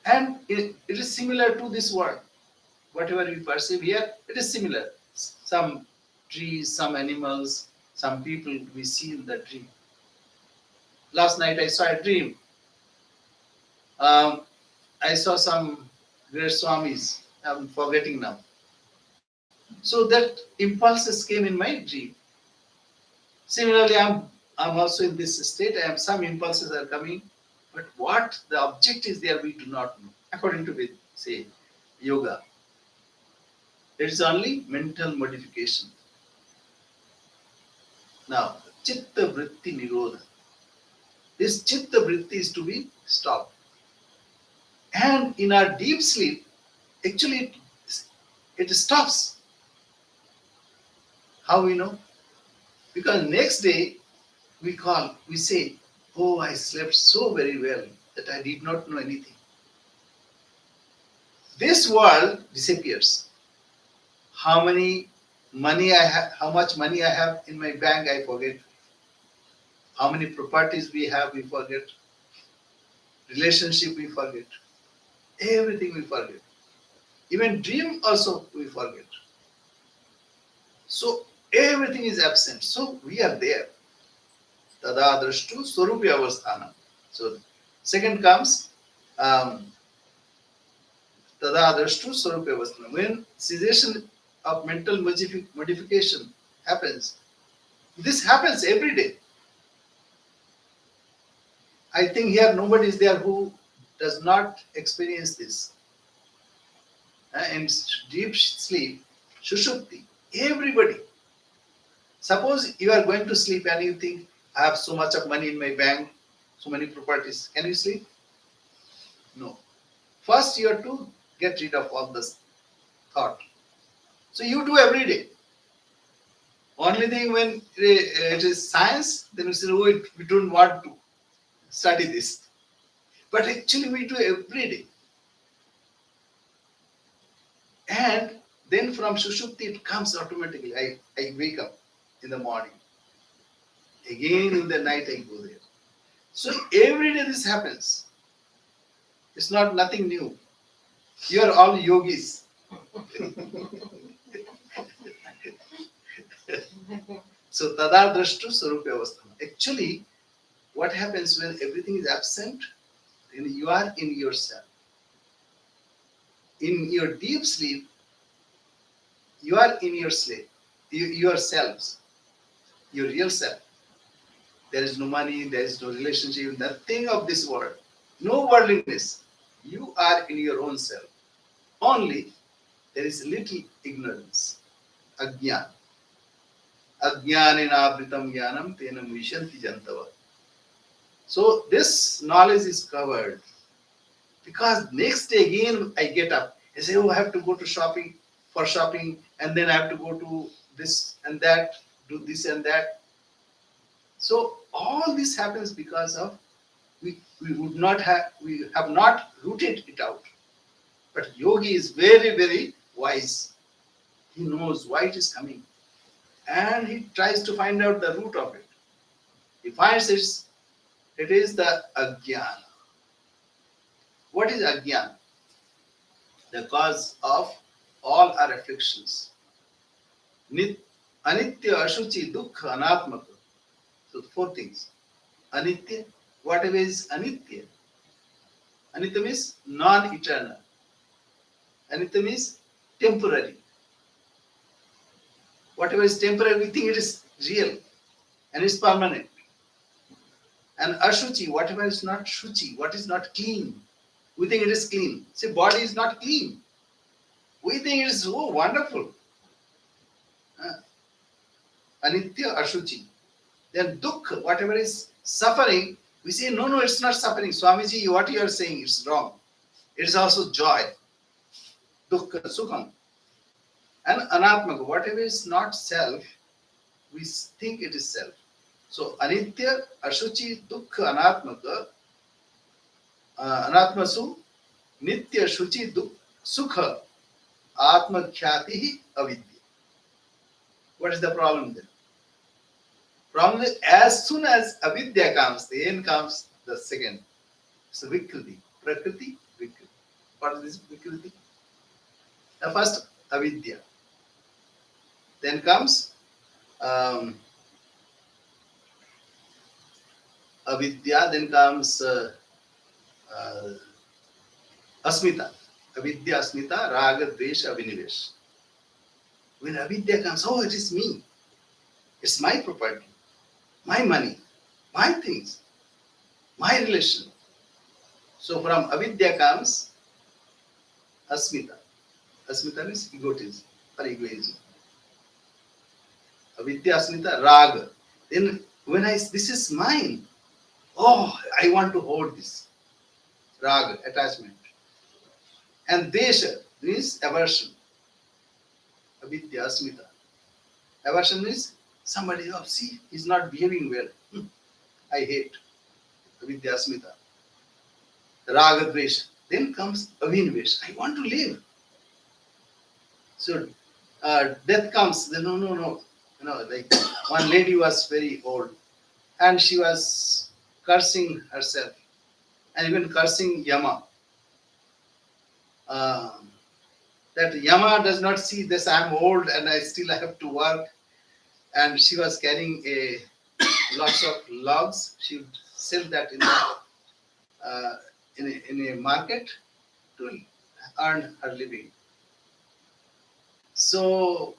And it is similar to this world. Whatever we perceive here, it is similar. Some trees, some animals, some people we see in the dream. Last night I saw a dream. Um, I saw some great Swamis. I'm forgetting now. So that impulses came in my dream. Similarly, I'm also in this state. Some impulses are coming, but what the object is there, we do not know. According to say yoga, it is only mental modification. Now, chitta vritti nirodha. This chitta vritti is to be stopped. And in our deep sleep, actually it stops. How we know? Because next day we say, oh, I slept so very well that I did not know anything. This world disappears. How much money I have in my bank, I forget. How many properties we have, we forget. Relationship, we forget. Everything we forget. Even dream also we forget. So everything is absent. So we are there. Tada drashtu swarupya avasthanam. So second comes tada drashtu swarupya avasthanam. When cessation of mental modification happens, this happens every day. I think here nobody is there who does not experience this. In deep sleep, shushupti, everybody. Suppose you are going to sleep and you think, I have so much of money in my bank, so many properties. Can you sleep? No. First, you have to get rid of all this thought. So you do every day. Only thing when it is science, then we say, oh, we don't want to study this. But actually, we do every day. And then from Sushupti, it comes automatically. I wake up in the morning. Again in the night, I go there. So every day this happens. It's not nothing new. You are all yogis. So tada drashtu sarupya avasthana. Actually, what happens when everything is absent? Then you are in yourself. In your deep sleep, you are in your sleep, yourselves, your real self. There is no money, there is no relationship, nothing of this world. No worldliness. You are in your own self. Only there is little ignorance. Ajnana. Ajnanena avritam jnanam tenam vishanti jantava. So this knowledge is covered. Because next day again I get up. I say, oh, I have to go to shopping, and then I have to go to this and that, do this and that. So all this happens because of we have not rooted it out. But yogi is very, very wise. He knows why it is coming. And he tries to find out the root of it. He finds it is the ajnana. What is ajnana? The cause of all our afflictions. Anitya, ashuchi, dukkha, anatmaka. So four things. Anitya, whatever is anitya. Anitya means non-eternal. Anitya means temporary. Whatever is temporary, we think it is real and it's permanent. And ashuchi, whatever is not shuchi, what is not clean, we think it is clean. See, body is not clean. We think it is so wonderful. Anitya ashuchi. Then dukkha, whatever is suffering, we say, no, no, it's not suffering. Swamiji, what you are saying is wrong. It is also joy. Dukkha, sukham. And anatmaka, whatever is not self, we think it is self. So anitya, ashuchi, dukkha, anatmaka, anatmasu, nitya, shuchi, sukha, atma khyati avidya. What is the problem there? Problem is, as soon as avidya comes, then comes the second. So vikriti, prakriti, vikriti. What is this vikriti? The first avidya. Then comes avidya, then comes asmita. Avidya, asmita, raga, dvesha, avinivesh. When avidya comes, oh, it is me. It's my property, my money, my things, my relation. So from avidya comes asmita. Asmita means egotism or egoism. Avidya, asmita, raga. Then when this is mine, oh, I want to hold this. Raga, attachment. And desha means aversion. Avidya, asmita. Aversion is somebody, oh, see, he's not behaving well. I hate. Avidya, asmita. Raga, dvesha. Then comes avinivesh. I want to live. So death comes. Then no. Like one lady was very old and she was cursing herself and even cursing Yama. That Yama does not see this, I'm old and I still have to work. And she was carrying lots of logs. She would sell that in a market to earn her living. So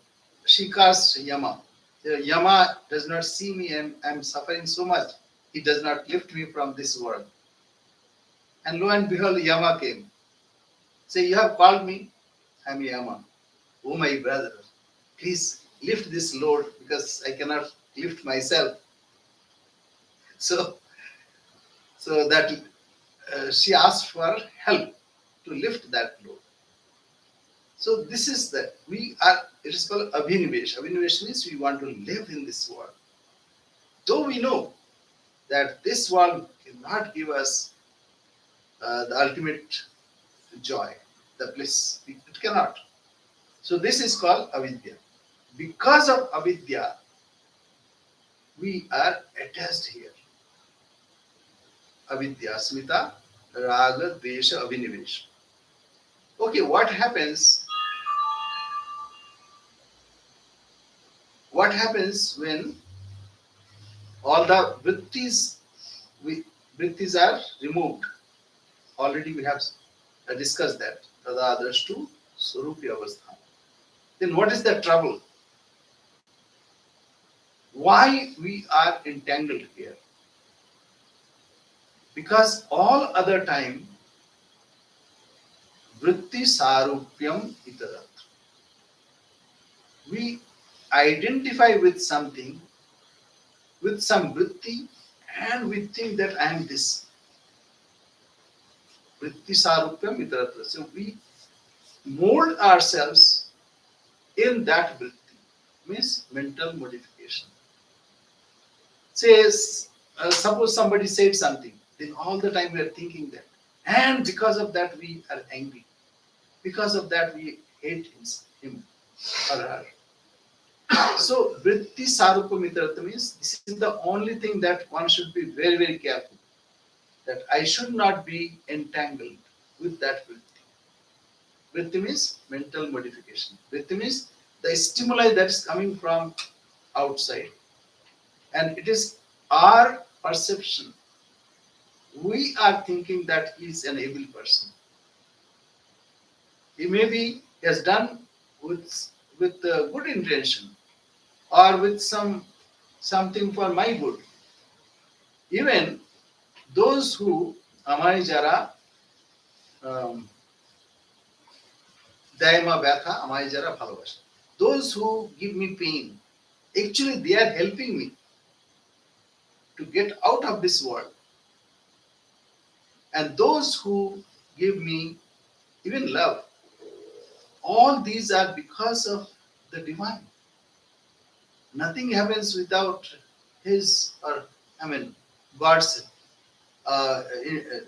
she cursed Yama. Yama does not see me and I'm suffering so much. He does not lift me from this world. And lo and behold, Yama came. Say, you have called me, I'm Yama. Oh my brother, please lift this load because I cannot lift myself. So that she asked for help to lift that load. So this is that it is called abhinivesh. Abhinivesh means we want to live in this world. Though we know that this world cannot give us the ultimate joy, the bliss. It cannot. So this is called avidya. Because of avidya, we are attached here. Avidya, asmita, raga, dvesha, abhinivesh. Okay, what happens? What happens when all the vrittis are removed? Already we have discussed that. Tada drashtu surupya avastha. Then what is the trouble? Why we are entangled here? Because all other time, vritti sarupyam itarat. We identify with something, with some vritti, and we think that I am this. Vritti sarupyam itarat. So we mold ourselves in that vritti, means mental modification. Says, suppose somebody said something, then all the time we are thinking that. And because of that we are angry. Because of that we hate him or her. So, vritti sarupam itarat means this is the only thing that one should be very, very careful. That I should not be entangled with that vritti. Vritti means mental modification. Vritti means the stimuli that is coming from outside. And it is our perception. We are thinking that he is an evil person. He has done with good intention. or with something for my good. Even those who amai jara daima ব্যথা amai jara bhalobashe. Those who give me pain, actually they are helping me to get out of this world. And those who give me even love, all these are because of the divine. Nothing happens without his, or I mean, God's uh, uh,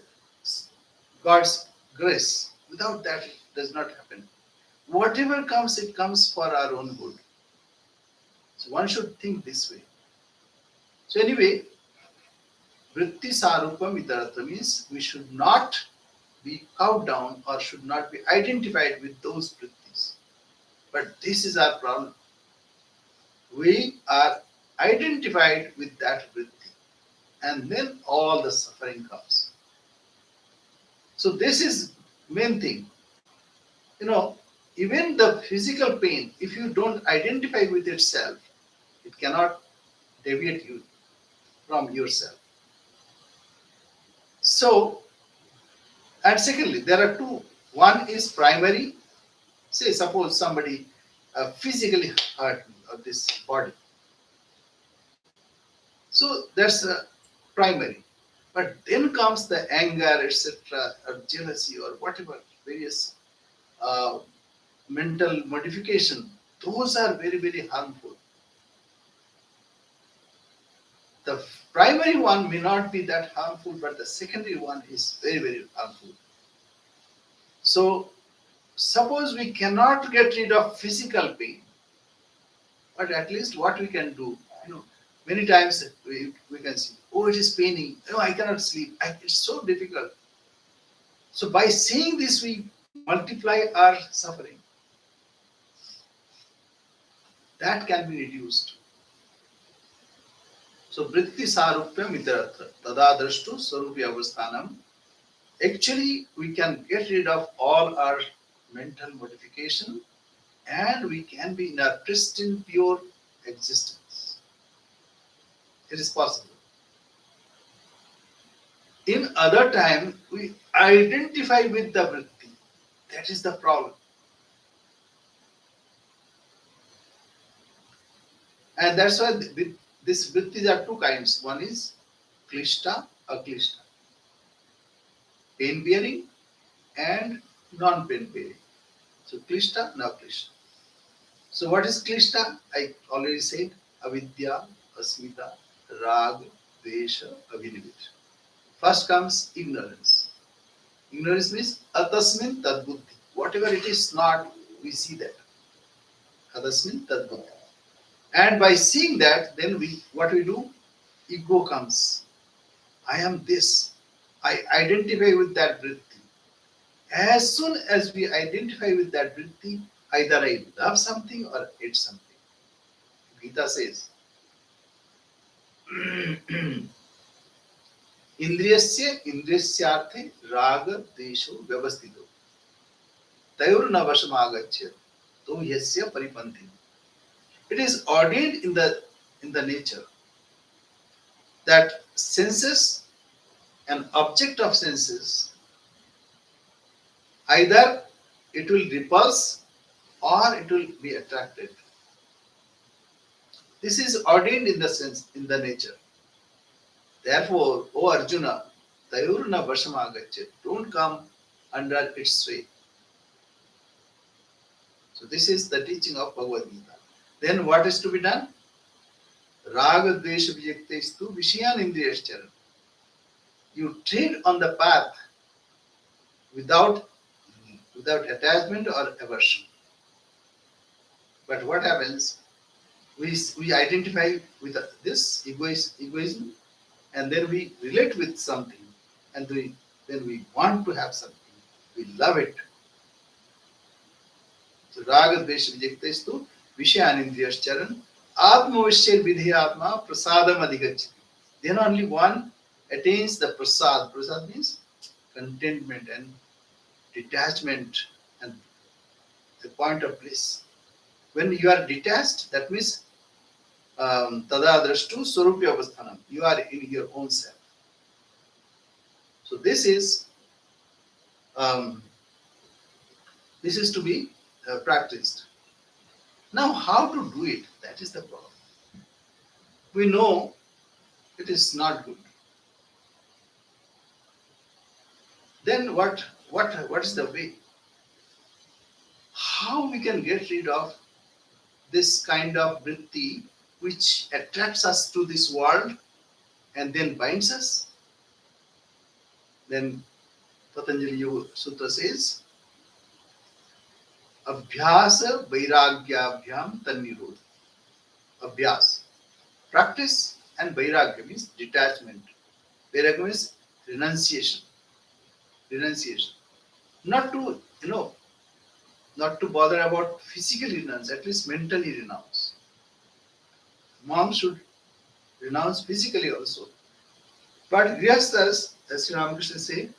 God's grace. Without that, it does not happen. Whatever comes, it comes for our own good. So one should think this way. So anyway, vritti sarupam itaratra means we should not be cowed down or should not be identified with those vrittis. But this is our problem. We are identified with that vritti, and then all the suffering comes. So this is main thing. You know, even the physical pain, if you don't identify with itself, it cannot deviate you from yourself. So, and secondly, there are two. One is primary. Say, suppose somebody physically hurt me or this body. So that's primary. But then comes the anger, etc., or jealousy, or whatever, various uh, mental modification. Those are very, very harmful. The primary one may not be that harmful, but the secondary one is very, very harmful. So, suppose we cannot get rid of physical pain, but at least what we can do, you know, many times we can see, oh, it is paining, oh, I cannot sleep, it's so difficult. So, by saying this, we multiply our suffering. That can be reduced. So, vritti sarupyam itaratra tadadrashtu sarupi avasthanam. Actually, we can get rid of all our mental modification and we can be in a pristine, pure existence. It is possible. In other time, we identify with the vritti. That is the problem. And that's why this vrittis are two kinds. One is klishta, aklishta, pain bearing and non pain bearing. So klishta, now klishta. So what is klishta? I already said avidya, asmita, rag, desha, abhinivit. First comes ignorance. Ignorance means atasmin tad buddhi. Whatever it is not, we see that. Atasmin tad buddhi. And by seeing that, then what we do? Ego comes. I am this. I identify with that vritti. As soon as we identify with that vritti, either I love something or hate something. Gita says, इंद्रियस्य इंद्रियस्यार्थे राग देशो व्यवस्थितो तयोर्न वशमागच्छेत् तो यस्य परिपन्थि. It is ordained in the nature that senses, an object of senses, either it will repulse or it will be attracted. This is ordained in the sense, in the nature. Therefore, O Arjuna, Tayurna Vashamagachet, don't come under its sway. So this is the teaching of Bhagavad Gita. Then what is to be done? Raga Dvesha Vijektestu Vishayan Indriyascharan. You tread on the path without attachment or aversion. But what happens? We identify with this egoism, and then we relate with something, and then we want to have something. We love it. So raga dvesha vijektestu vishayanindriyascharan atmavishya vidhyatma prasadam adhigachati. Then only one attains the prasad. Prasad means contentment and detachment and the point of bliss. When you are detached, that means tada drashtu swarupya avasthanam. You are in your own self. So um, this is to be practiced. Now, how to do it? That is the problem. We know it is not good. Then what is the way? How we can get rid of this kind of vritti which attracts us to this world and then binds us? Then Patanjali Yoga Sutra says, Abhyasa Vairagyabhyam Tannirodha. Abhyas, practice, and Vairagya means detachment. Vairagya means renunciation. Renunciation. Not to, not to bother about physically renounce, at least mentally renounce. Monks should renounce physically also. But Grihasthas, as Sri Ramakrishna say,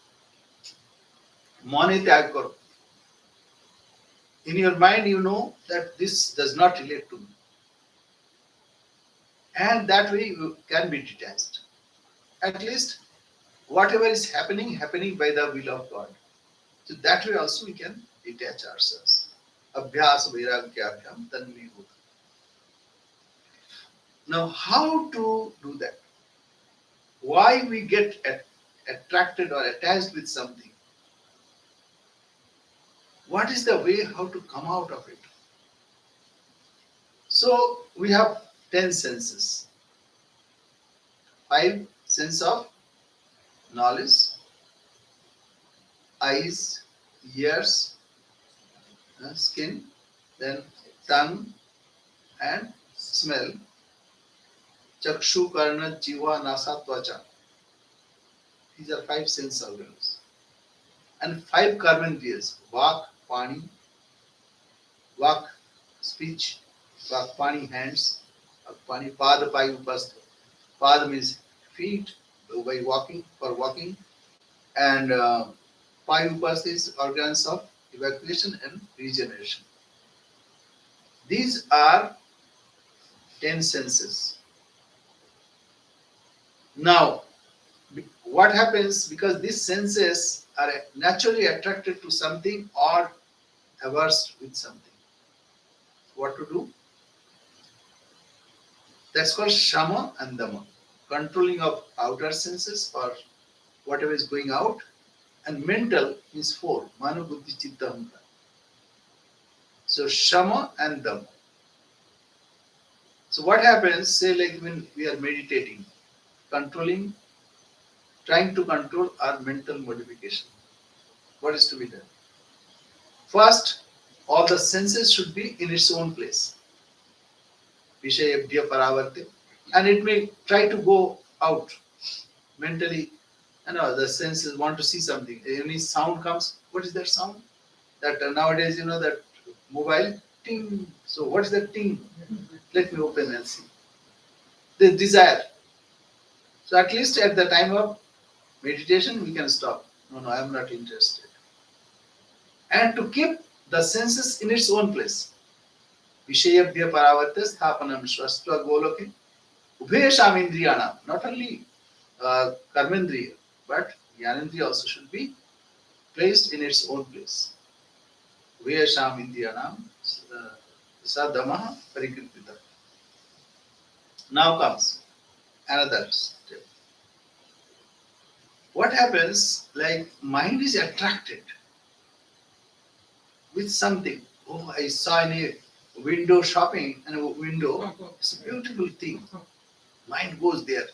mane tyag karo. In your mind, you know that this does not relate to me. And that way you can be detached. At least whatever is happening by the will of God. So that way also we can detach ourselves. Abhyas vairagyabhyam tannirodha. Now, how to do that? Why we get attracted or attached with something? What is the way how to come out of it? So we have 10 senses. 5 sense of knowledge, eyes, ears, skin, then tongue and smell, chakshu, karna, jiva, nasa, tvacha. These are 5 sense organs. And 5 karmendriyas, vak, pani, vak, speech, vak, pani, hands, vak, pani, pada, pai, upastha. Pada means feet, by walking, for walking, and pai, upastha is organs of evacuation and regeneration. These are 10 senses. Now, what happens because these senses are naturally attracted to something or averse with something? What to do? That's called shama and dama. Controlling of outer senses or whatever is going out, and mental is 4. Mano, buddhi, chitta, ahankara. So shama and dama. So what happens, say like when we are meditating, controlling, trying to control our mental modification. What is to be done? First, all the senses should be in its own place. Vishayabhya paravarte. And it may try to go out mentally. The senses want to see something. Any sound comes, what is that sound? That nowadays, that mobile, ting. So what is that ting? Let me open and see. The desire. So at least at the time of meditation, we can stop. No, I am not interested. And to keep the senses in its own place. Vishayabhya paravarte sthapanam swastva goloke. Ubhesham indriyana. Not only karmendriya, but Jnanendriya also should be placed in its own place. Ubhesham indriyanam sadamaha parikritita. Now comes another step. What happens, like mind is attracted with something. Oh, I saw in a window shopping and a window. It's a beautiful thing. Mind goes there.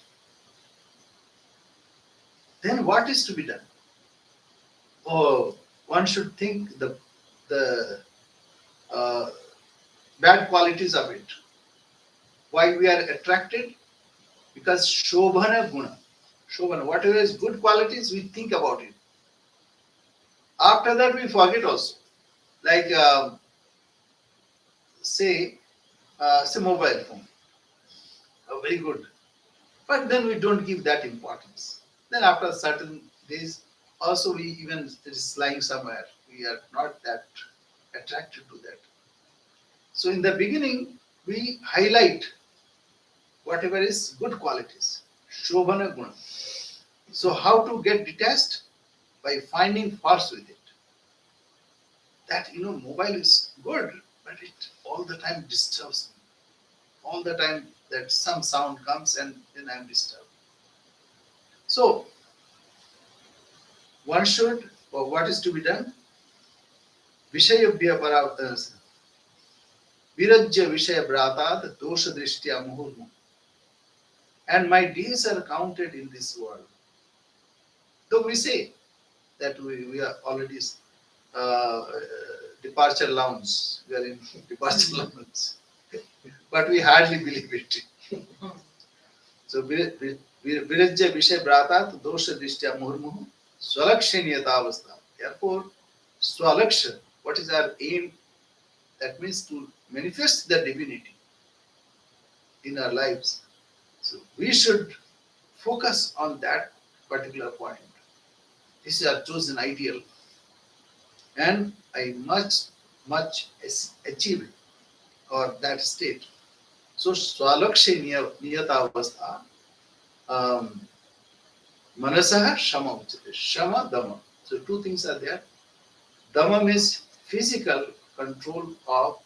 Then what is to be done? Oh, one should think the bad qualities of it. Why we are attracted? Because shobhana guna. Shobhana, whatever is good qualities, we think about it. After that, we forget also. Like, say mobile phone. Very good. But then we don't give that importance. Then after certain days, also we even it is lying somewhere. We are not that attracted to that. So in the beginning, we highlight whatever is good qualities. Shobhana guna. So how to get detached? By finding faults with it. That mobile is good, but it all the time disturbs me. All the time that some sound comes and then I'm disturbed. So one should, or what is to be done? Vishayabhya paravtas. Virajya Vishaya Bratat Dosha Drishtya Muhurmu. And my days are counted in this world. Though we say that we are already uh, departure lounge, we are in departure lounge, but we hardly believe it. So Virajya Vishaya Bratat Dosha Drishtya Muhurmu Swalakshaniyata Avastha. Therefore, Swalaksha, what is our aim? That means to manifest the divinity in our lives. So we should focus on that particular point. This is our chosen ideal, and I much achieve it, or that state. So swalakshe niyata avastha, um, manasaha shama uchate. Shama dhamma. So two things are there. Dhamma means physical control of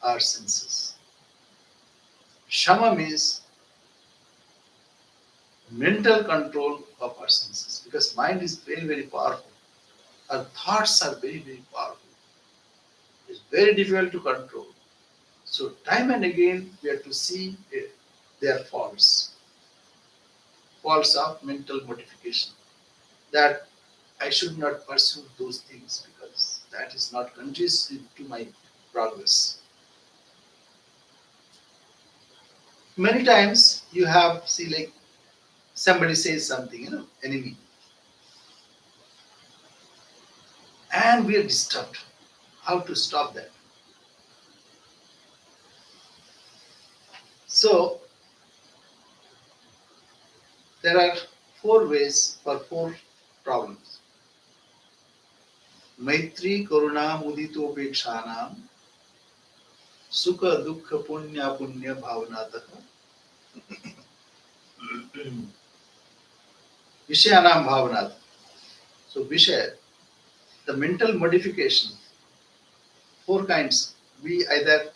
our senses. Shama means mental control of our senses, because mind is very powerful. Our thoughts are very powerful. It's very difficult to control. So time and again we have to see their faults of mental modification. That I should not pursue those things because that is not conducive to my progress. Many times you have see like somebody says something, enemy, and we are disturbed. How to stop that? So there are four ways for four problems. Maitri, Karuna, Mudito, Pekshana, Sukha, Dukha, Punya, Punya, Bhavanataka, Vishayanam Bhavanat. So Vishaya, the mental modification, four kinds. We either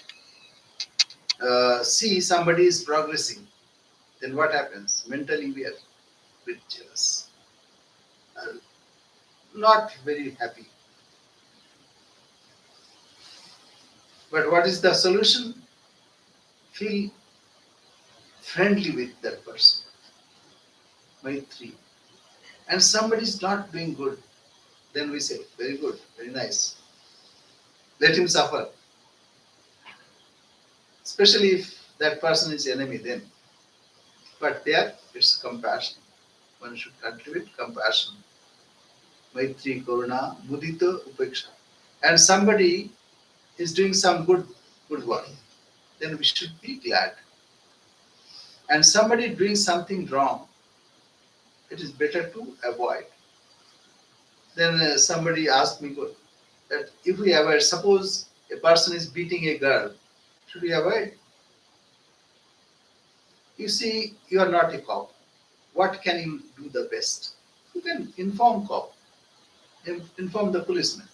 see somebody is progressing, then what happens? Mentally we are a bit jealous, not very happy. But what is the solution? Feel friendly with that person. Maitri. And somebody is not doing good, then we say, very good, very nice. Let him suffer. Especially if that person is enemy then. But there it's compassion. One should cultivate compassion. Maitri, Karuna, Mudita, Upeksha. And somebody is doing some good work, then we should be glad. And somebody doing something wrong, it is better to avoid. Then somebody asked me that if we avoid, suppose a person is beating a girl, should we avoid? You see, you are not a cop. What can you do the best? You can inform cop, inform the policeman.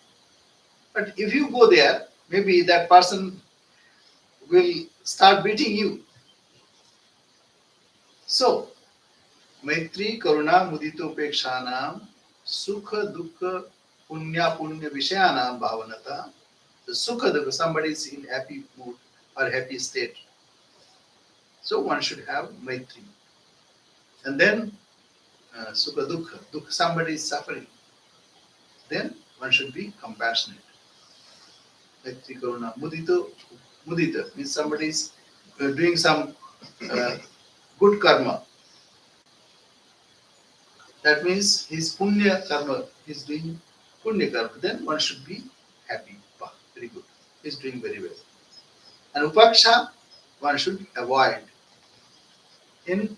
But if you go there, maybe that person will start beating you. So, Maitri, Karuna, Mudito, Pekshanam, Sukha, Dukha, Punya, Punya, Vishayanam, Bhavanata. The Sukha, Dukha, somebody is in happy mood or happy state. So one should have Maitri. And then Sukha, Dukha, somebody is suffering. Then one should be compassionate. Maitri, Karuna, Mudita means somebody is doing some uh, good karma. That means his punya karma, he's doing punya karma. Then one should be happy. Wow, very good. He's doing very well. And upaksha, one should avoid in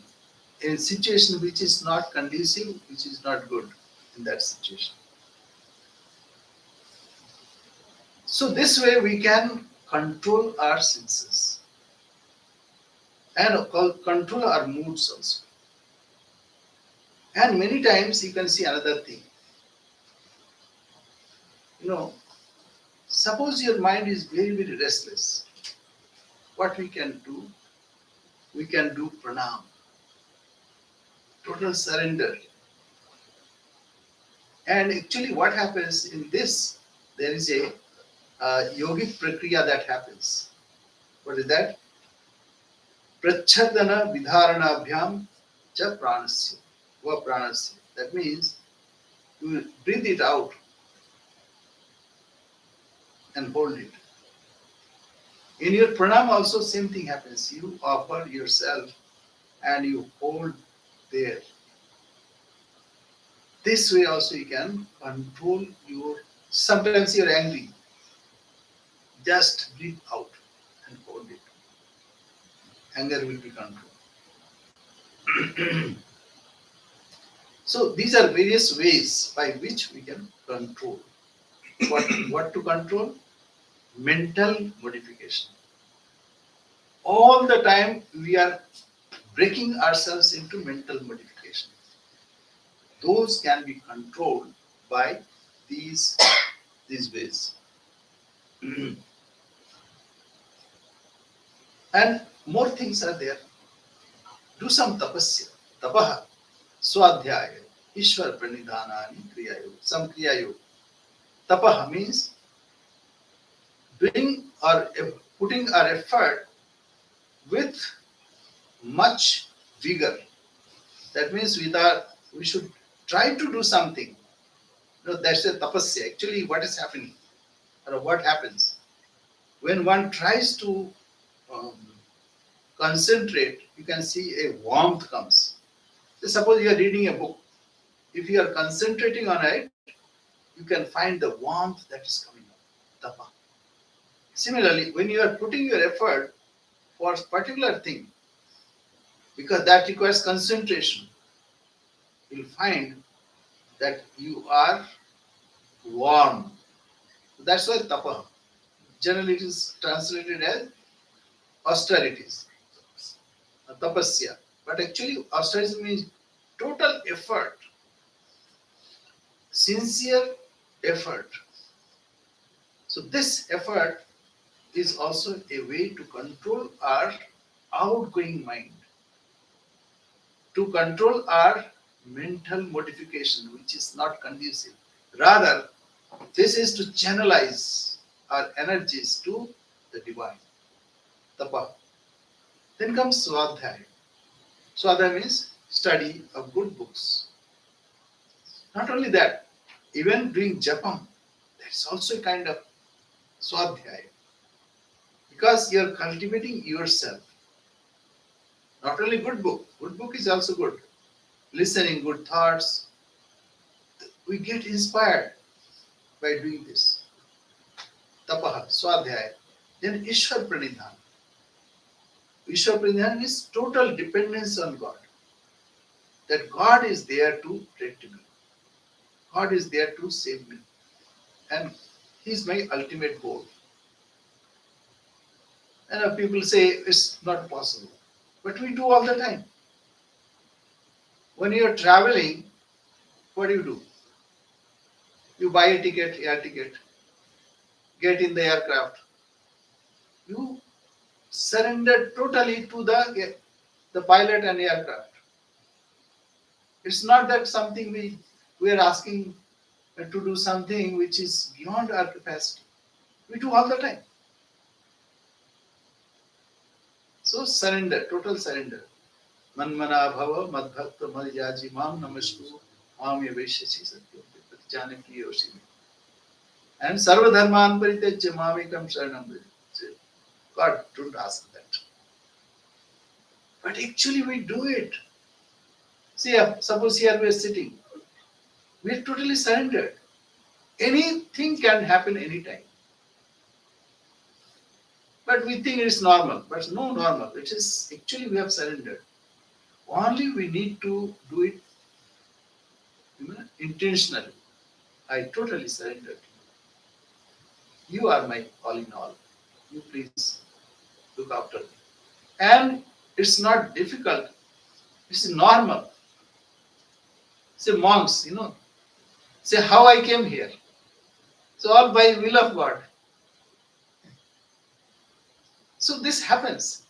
a situation which is not conducive, which is not good in that situation. So this way we can control our senses. and control our moods also. And many times you can see another thing. You know, suppose your mind is very, very restless. What we can do? We can do pranam, total surrender. And actually, what happens in this? There is a yogic prakriya that happens. What is that? Prachadana vidharanabhyam cha pranasya. Va pranasya. That means you breathe it out and hold it. In your pranam also same thing happens. You offer yourself and you hold there. This way also you can control your, sometimes you're angry. Just breathe out and hold it. Anger will be controlled. So these are various ways by which we can control. What to control? Mental modification. All the time we are breaking ourselves into mental modification. Those can be controlled by these ways. And more things are there. Do some tapasya, tapaha, swadhyaya, ishwar pranidhanani kriya yoga, some kriya yoga. Tapaha means doing or putting our effort with much vigor. That means we should try to do something. That's a tapasya. Actually, what is happening or what happens when one tries to um, concentrate, you can see a warmth comes. So suppose you are reading a book. If you are concentrating on it, you can find the warmth that is coming up. Tapa. Similarly, when you are putting your effort for a particular thing, because that requires concentration, you'll find that you are warm. That's why tapa. Generally, it is translated as austerities, tapasya. But actually, austerity means total effort, sincere effort. So this effort is also a way to control our outgoing mind, to control our mental modification, which is not conducive. Rather, this is to channelize our energies to the divine, tapa. Then comes swadhyaya. Swadhyaya means study of good books. Not only that, even doing japam, that's also a kind of swadhyaya. Because you're cultivating yourself. Not only good book is also good. Listening good thoughts, we get inspired by doing this. Tapaha, swadhyaya. Then Ishwar pranidhan. Ishwar pranidhan is total dependence on God. That God is there to protect me. God is there to save me. And He is my ultimate goal. And people say it's not possible. But we do all the time. When you are traveling, what do? You buy a ticket, air ticket, get in the aircraft. You surrender totally to the pilot and aircraft. It's not that something we are asking to do something which is beyond our capacity. We do all the time. So surrender, total surrender. Manmana bhava madbhakta madhyaji mam namastu mam yaveshyachi satyam janaki yoshimi. And sarva dharman paritejya mamekam sharanam vraja. God, don't ask that. But actually we do it. See, suppose here we are sitting. We are totally surrendered. Anything can happen anytime. But we think it's normal. But it's no normal. It is actually we have surrendered. Only we need to do it intentionally. I totally surrendered. You are my all in all. You please look after me. And It's not difficult. It's normal. Say monks, say how I came here. So all by will of God. So this happens.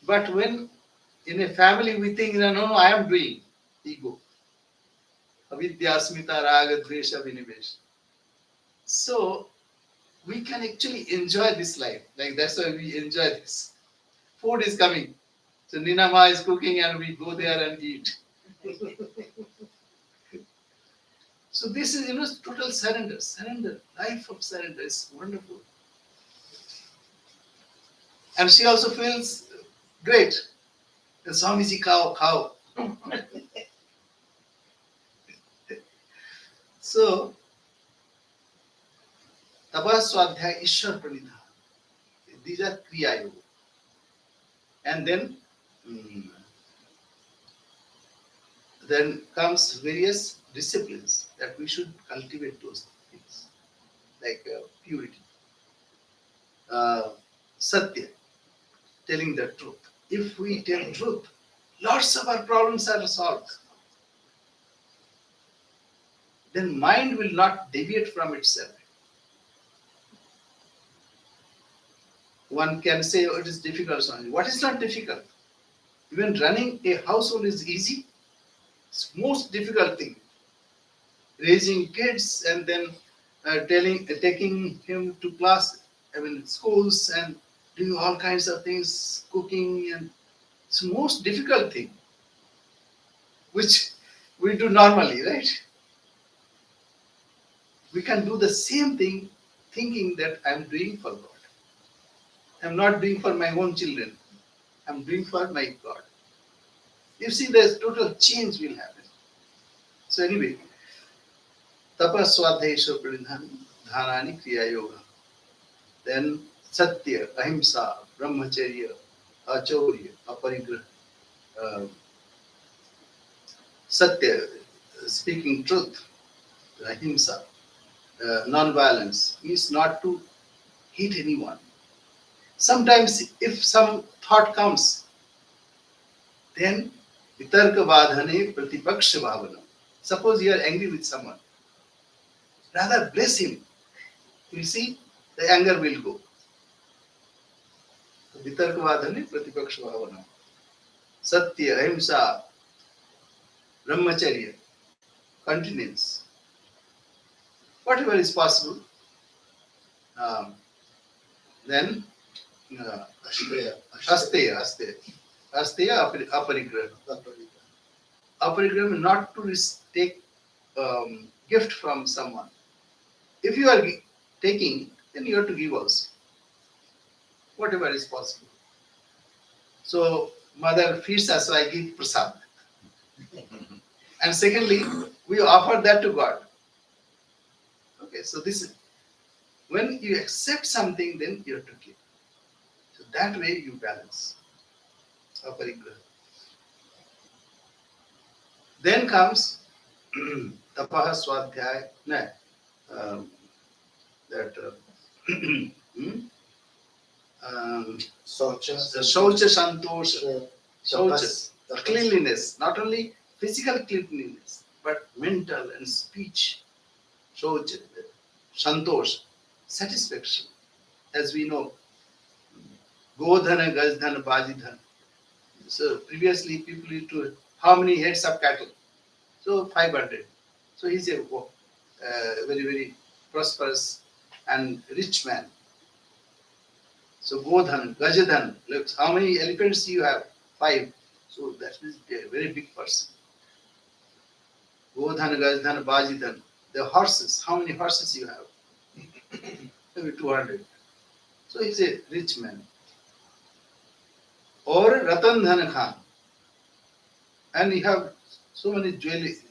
But when in a family we think, no, I am doing ego. Avidya, smita, raga, dvesha, vinivesh. So we can actually enjoy this life. Like that's why we enjoy this. Food is coming. So Ninama is cooking and we go there and eat. So this is, total surrender. Surrender. Life of surrender is wonderful. And she also feels great. The Swamiji cow. So, Tapa Swadhyaya Ishwar Pranidhana. These are Kriya Yoga. And then comes various disciplines that we should cultivate those things, like purity, Satya, telling the truth. If we tell truth, lots of our problems are solved. Then mind will not deviate from itself. One can say, oh, it is difficult, Swami. What is not difficult? Even running a household is easy. It's most difficult thing. Raising kids and then taking him to class, schools and doing all kinds of things, cooking, and it's the most difficult thing, which we do normally, right? We can do the same thing thinking that I'm doing for God. I'm not doing for my own children. I'm doing for my God. You see, there's total change will happen. So anyway, tapas swadhyesha pranidhanani kriya yoga. Then satya, ahimsa, brahmacharya, achaurya, aparigraha. Uh, Satya, speaking truth, ahimsa, non-violence, means not to hate anyone. Sometimes if some thought comes, then vitarka vadhane pratipaksha bhavana. Suppose you are angry with someone, rather bless him. You see, the anger will go. Vitarka vadhane pratipaksha bhavana. Satya, ahimsa, brahmacharya, continence. Whatever is possible. Um, then asteya, aparigraha. Aparigraha, not to take gift from someone. If you are taking, then you have to give also. Whatever is possible. So, mother feeds us, so I give prasad. And secondly, we offer that to God. Okay, so this is, when you accept something, then you have to give. So that way you balance. Aparigraha. Then comes tapaha swadhyaya, Shaucha Santosha, Shaucha, cleanliness, not only physical cleanliness, but mental and speech. Shaucha, Santosh, satisfaction. As we know, Godhana, Gajdhana, Bajidhana. So previously people used to, how many heads of cattle? So 500. So he's a very, very prosperous and rich man. So Godhan, Gajadhan, look, how many elephants you have? 5. So that is a very big person. Godhan, Gajadhan, Bajidhan. The horses, how many horses you have? Maybe 200. So he's a rich man. Or Ratan Dhan Khan. And you have so many jewels.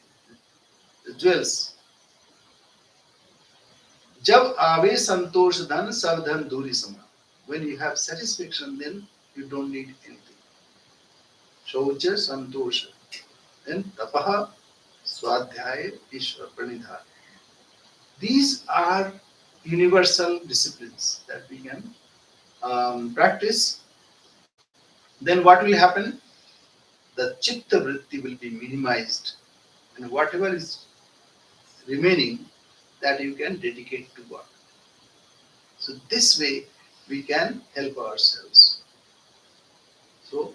Jab aave santosh dhan, sab dhan duri sama. When you have satisfaction, then you don't need anything. Shaucha, santosha. Then tapaha, swadhyaya, ishvara pranidhana. These are universal disciplines that we can practice then what will happen? The chitta vritti will be minimized, and whatever is remaining, that you can dedicate to God. So this way we can help ourselves. So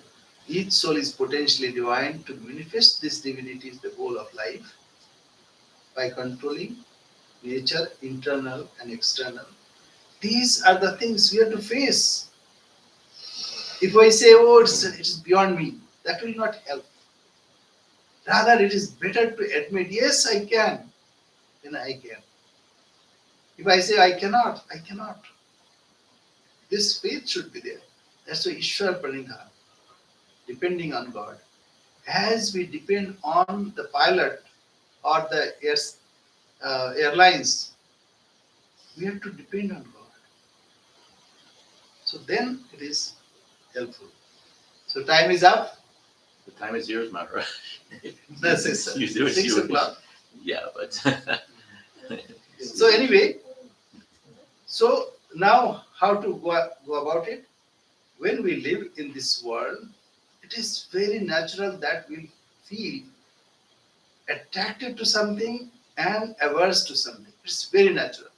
each soul is potentially divine. To manifest this divinity is the goal of life by controlling nature, internal and external. These are the things we have to face. If I say, oh, it's beyond me, that will not help. Rather, it is better to admit, yes, I can, then I can. If I say, I cannot, I cannot. This faith should be there. That's why Ishwar Pranidhan, depending on God. As we depend on the pilot or the airlines, we have to depend on God. So then it is helpful. So time is up. The time is yours, Maharaj. That's it, sir. You do it. 6 o'clock. Yeah, but So anyway, so now how to go about it? When we live in this world, it is very natural that we feel attracted to something and averse to something. It's very natural.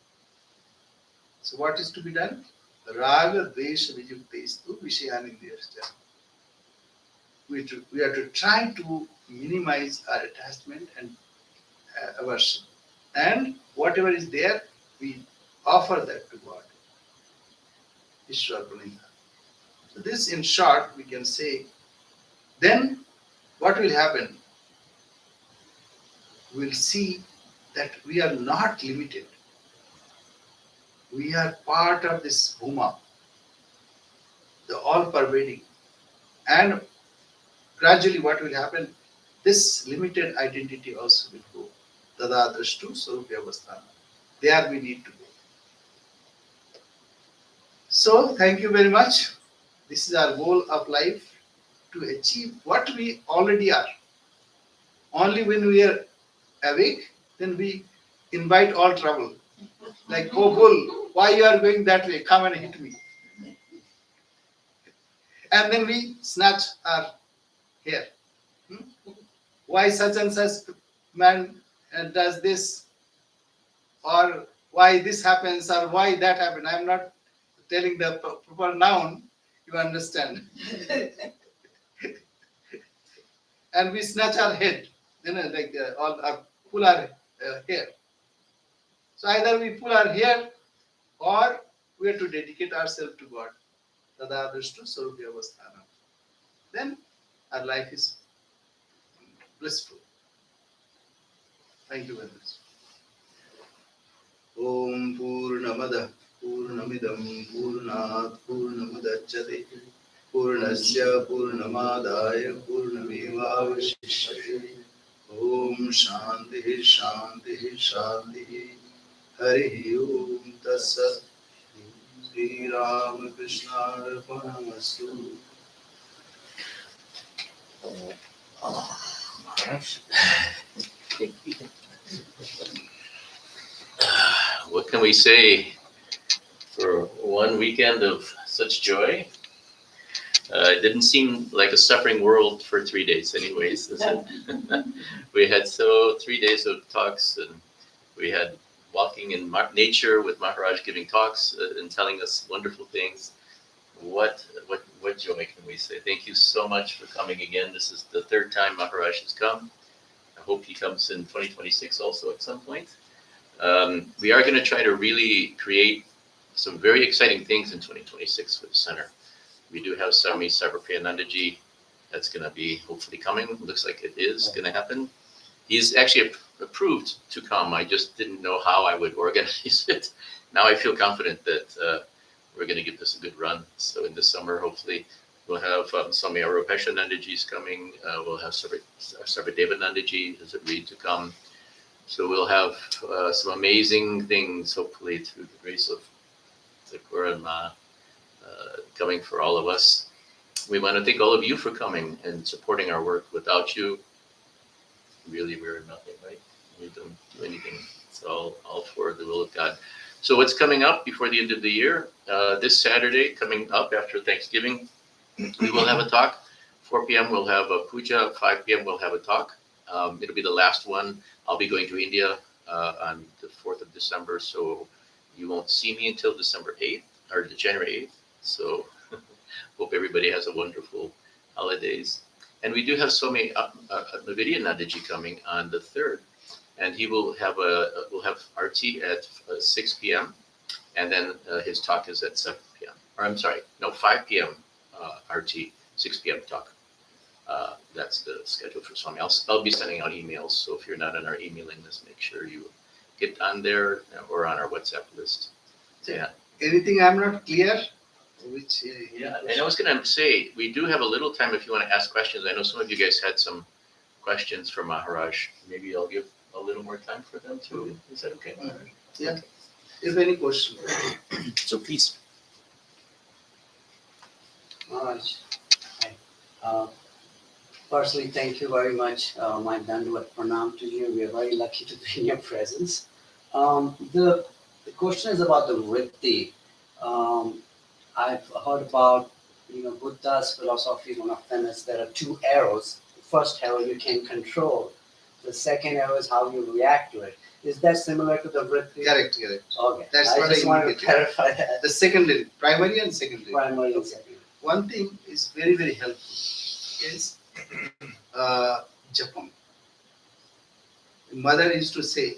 So what is to be done? Raga Dvesha Vijuktestu Vishayanindriyascha. We have to try to minimize our attachment and aversion. And whatever is there, we offer that to God. Ishwar Pranidhan. So this in short we can say, then what will happen? We'll see that we are not limited. We are part of this Bhuma, the all-pervading. And gradually what will happen? This limited identity also will go. Tada drashtu sarupya avasthana. There we need to go. So thank you very much. This is our goal of life, to achieve what we already are. Only when we are awake, then we invite all trouble. Like, oh bull, why you are going that way? Come and hit me. And then we snatch our hair. Why such and such man does this? Or why this happens, or why that happened? I am not telling the proper noun, you understand. And we snatch our head, pull our hair. So either we pull our hair, or we have to dedicate ourselves to God. Tada drashtu sarupya avasthana. Then our life is blissful. Thank you very much. Om Purnamada Purnamidam Purnat Purnamudachyate Purnasya Purnamadaya Purnamevavashishyate. Om Shanti Shanti Shanti. Hari Om Tatsat. Sri Ramakrishna Arpanamastu. what can we say for one weekend of such joy? It didn't seem like a suffering world for 3 days anyways, does it? We had 3 days of talks, and we had walking in nature with Maharaj giving talks and telling us wonderful things. What joy can we say? Thank you so much for coming again. This is the third time Maharaj has come. I hope he comes in 2026 also at some point. We are going to try to really create some very exciting things in 2026 with the center. We do have Swami Chandrashekaranandaji that's going to be hopefully coming. Looks like it is going to happen. He's actually approved to come. I just didn't know how I would organize it. Now I feel confident that we're going to give this a good run. So in the summer, hopefully, we'll have Swami Chandrashekaranandaji is coming. We'll have Sarvadevanandaji has agreed to come. So we'll have some amazing things, hopefully, through the grace of the Guru and Ma coming for all of us. We want to thank all of you for coming and supporting our work. Without you, really, we're nothing, right? We don't do anything. It's all for the will of God. So what's coming up before the end of the year? This Saturday, coming up after Thanksgiving, We will have a talk. 4 p.m. we'll have a puja. 5 p.m. we'll have a talk. It'll be the last one. I'll be going to India on the 4th of December, so you won't see me until December 8th or January 8th. So hope everybody has a wonderful holidays. And we do have Swami Chandrashekaranandaji coming on the 3rd, and he will have we'll have RT at 6 p.m. and then his talk is at 7 p.m. Or I'm sorry, no, 5 p.m. RT, 6 p.m. talk. That's the schedule for Swami. I'll be sending out emails, so if you're not on our emailing list, make sure you get on there or on our WhatsApp list. Yeah. Anything I'm not clear? Which Yeah, and I was going to say, we do have a little time if you want to ask questions. I know some of you guys had some questions for Maharaj. Maybe I'll give a little more time for them too. Is that okay? Yeah. If any question. So please. Maharaj, hi. Firstly, thank you very much. My Dandavat Pranam to you. We are very lucky to be in your presence. The question is about the vritti. I've heard about Buddha's philosophy. One of them is there are two arrows. The first arrow you can control. The second arrow is how you react to it. Is that similar to the vritti? Correct. Okay. That's I what just I wanted to indicated. clarify that. The secondary, primary and secondary. Primary and secondary. One thing is very, very helpful is Japam. Mother used to say,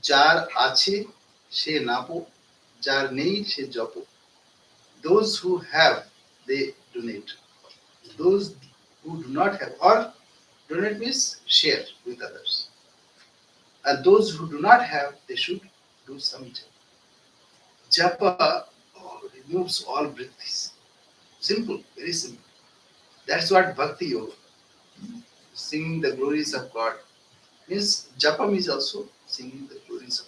Jar ache she napo, jar nei she japo. Those who have, they donate. Those who do not have, or donate means share with others. And those who do not have, they should do some japa. Japa removes all vrittis. Simple, very simple. That's what bhakti yoga. Singing the glories of God. Means japam is also singing the glories of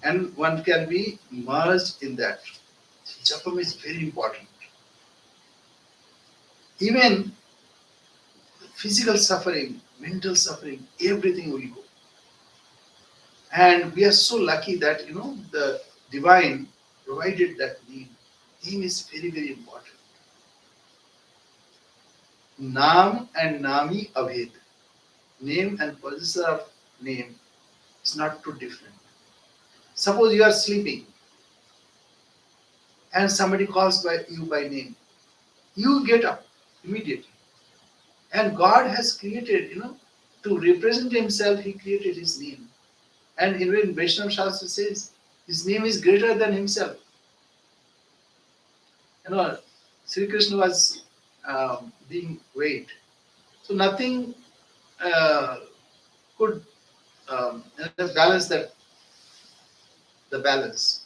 God. And one can be merged in that. Japam is very important. Even physical suffering, mental suffering, everything will go. And we are so lucky that the divine provided that name. Name is very, very important. Naam and Nami Abhed. Name and possessor of name is not too different. Suppose you are sleeping and somebody calls you by name. You get up immediately. And God has created, to represent himself, he created his name. And even Vaishnava Shastra says, his name is greater than himself. Sri Krishna was being weighed. So nothing could balance the balance.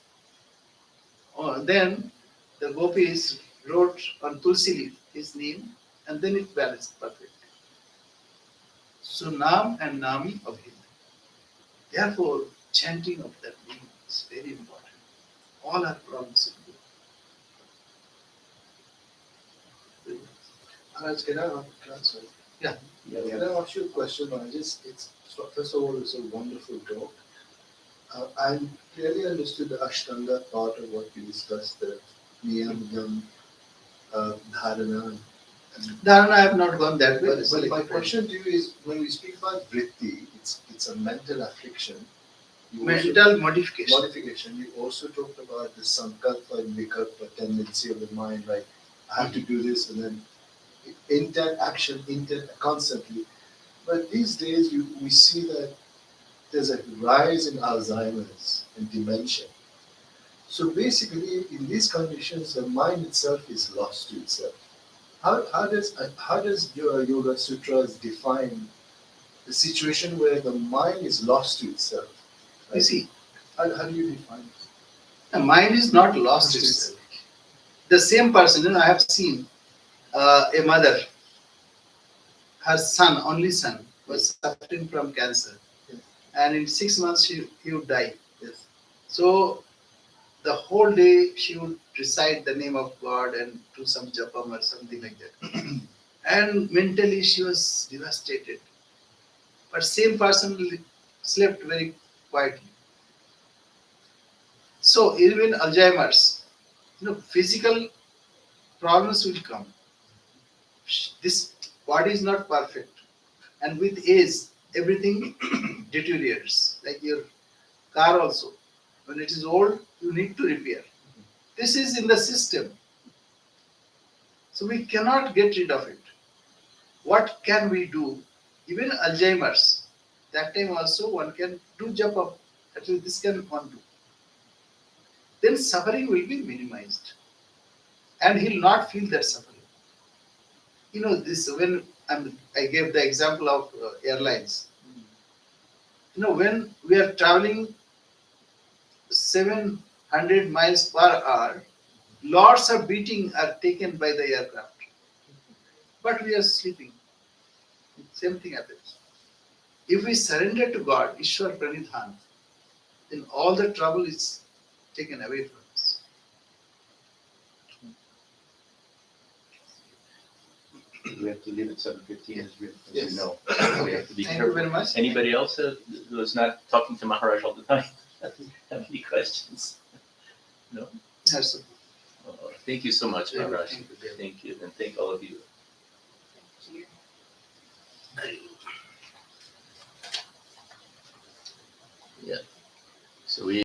Then the gopis wrote on Tulsi leaf his name, and then it balanced perfectly. So Nam and Nami of him. Therefore, chanting of that name is very important. All are promising. Maharaj, can I answer? Yeah. Can I ask you a question, Maharaj? First of all, it's a wonderful talk. I clearly understood the Ashtanga part of what you discussed, the Niyam, Yam, Dharana. Dharana, I have not gone that way. But my question to you is, when we speak about vritti, it's a mental affliction. Mental modification. You also talked about the sankalpa and vikalpa tendency of the mind, like I have to do this, and then intent, action, intent constantly. But these days we see that there's a rise in Alzheimer's and dementia. So basically, in these conditions, the mind itself is lost to itself. How does your Yoga Sutras define the situation where the mind is lost to itself? You see, How do you define it? the mind is not lost itself. The same person, I have seen a mother, her son, only son, was suffering from cancer. Yes. And in 6 months, he would die. Yes. So the whole day she would recite the name of God and do some japam or something like that. And mentally she was devastated. But same person slept very quietly. So even Alzheimer's, physical problems will come. This body is not perfect, and with age, everything deteriorates. Like your car also, when it is old, you need to repair. This is in the system, so we cannot get rid of it. What can we do? Even Alzheimer's, that time also one can do japa. At least this can one do. Then suffering will be minimized, and he'll not feel that suffering. This when I gave the example of airlines. When we are traveling 700 miles per hour, lots of beating are taken by the aircraft, but we are sleeping. Same thing happens. If we surrender to God, Ishwar Pranidhan, then all the trouble is taken away from us. We have to leave at 7:15, as Yes. you know. We have to be Thank you careful. very much. Anybody else who is not talking to Maharaj all the time have any questions? No? Yes, sir. Thank you so much, Maharaj. Thank you. Thank you, and thank all of you. Thank you.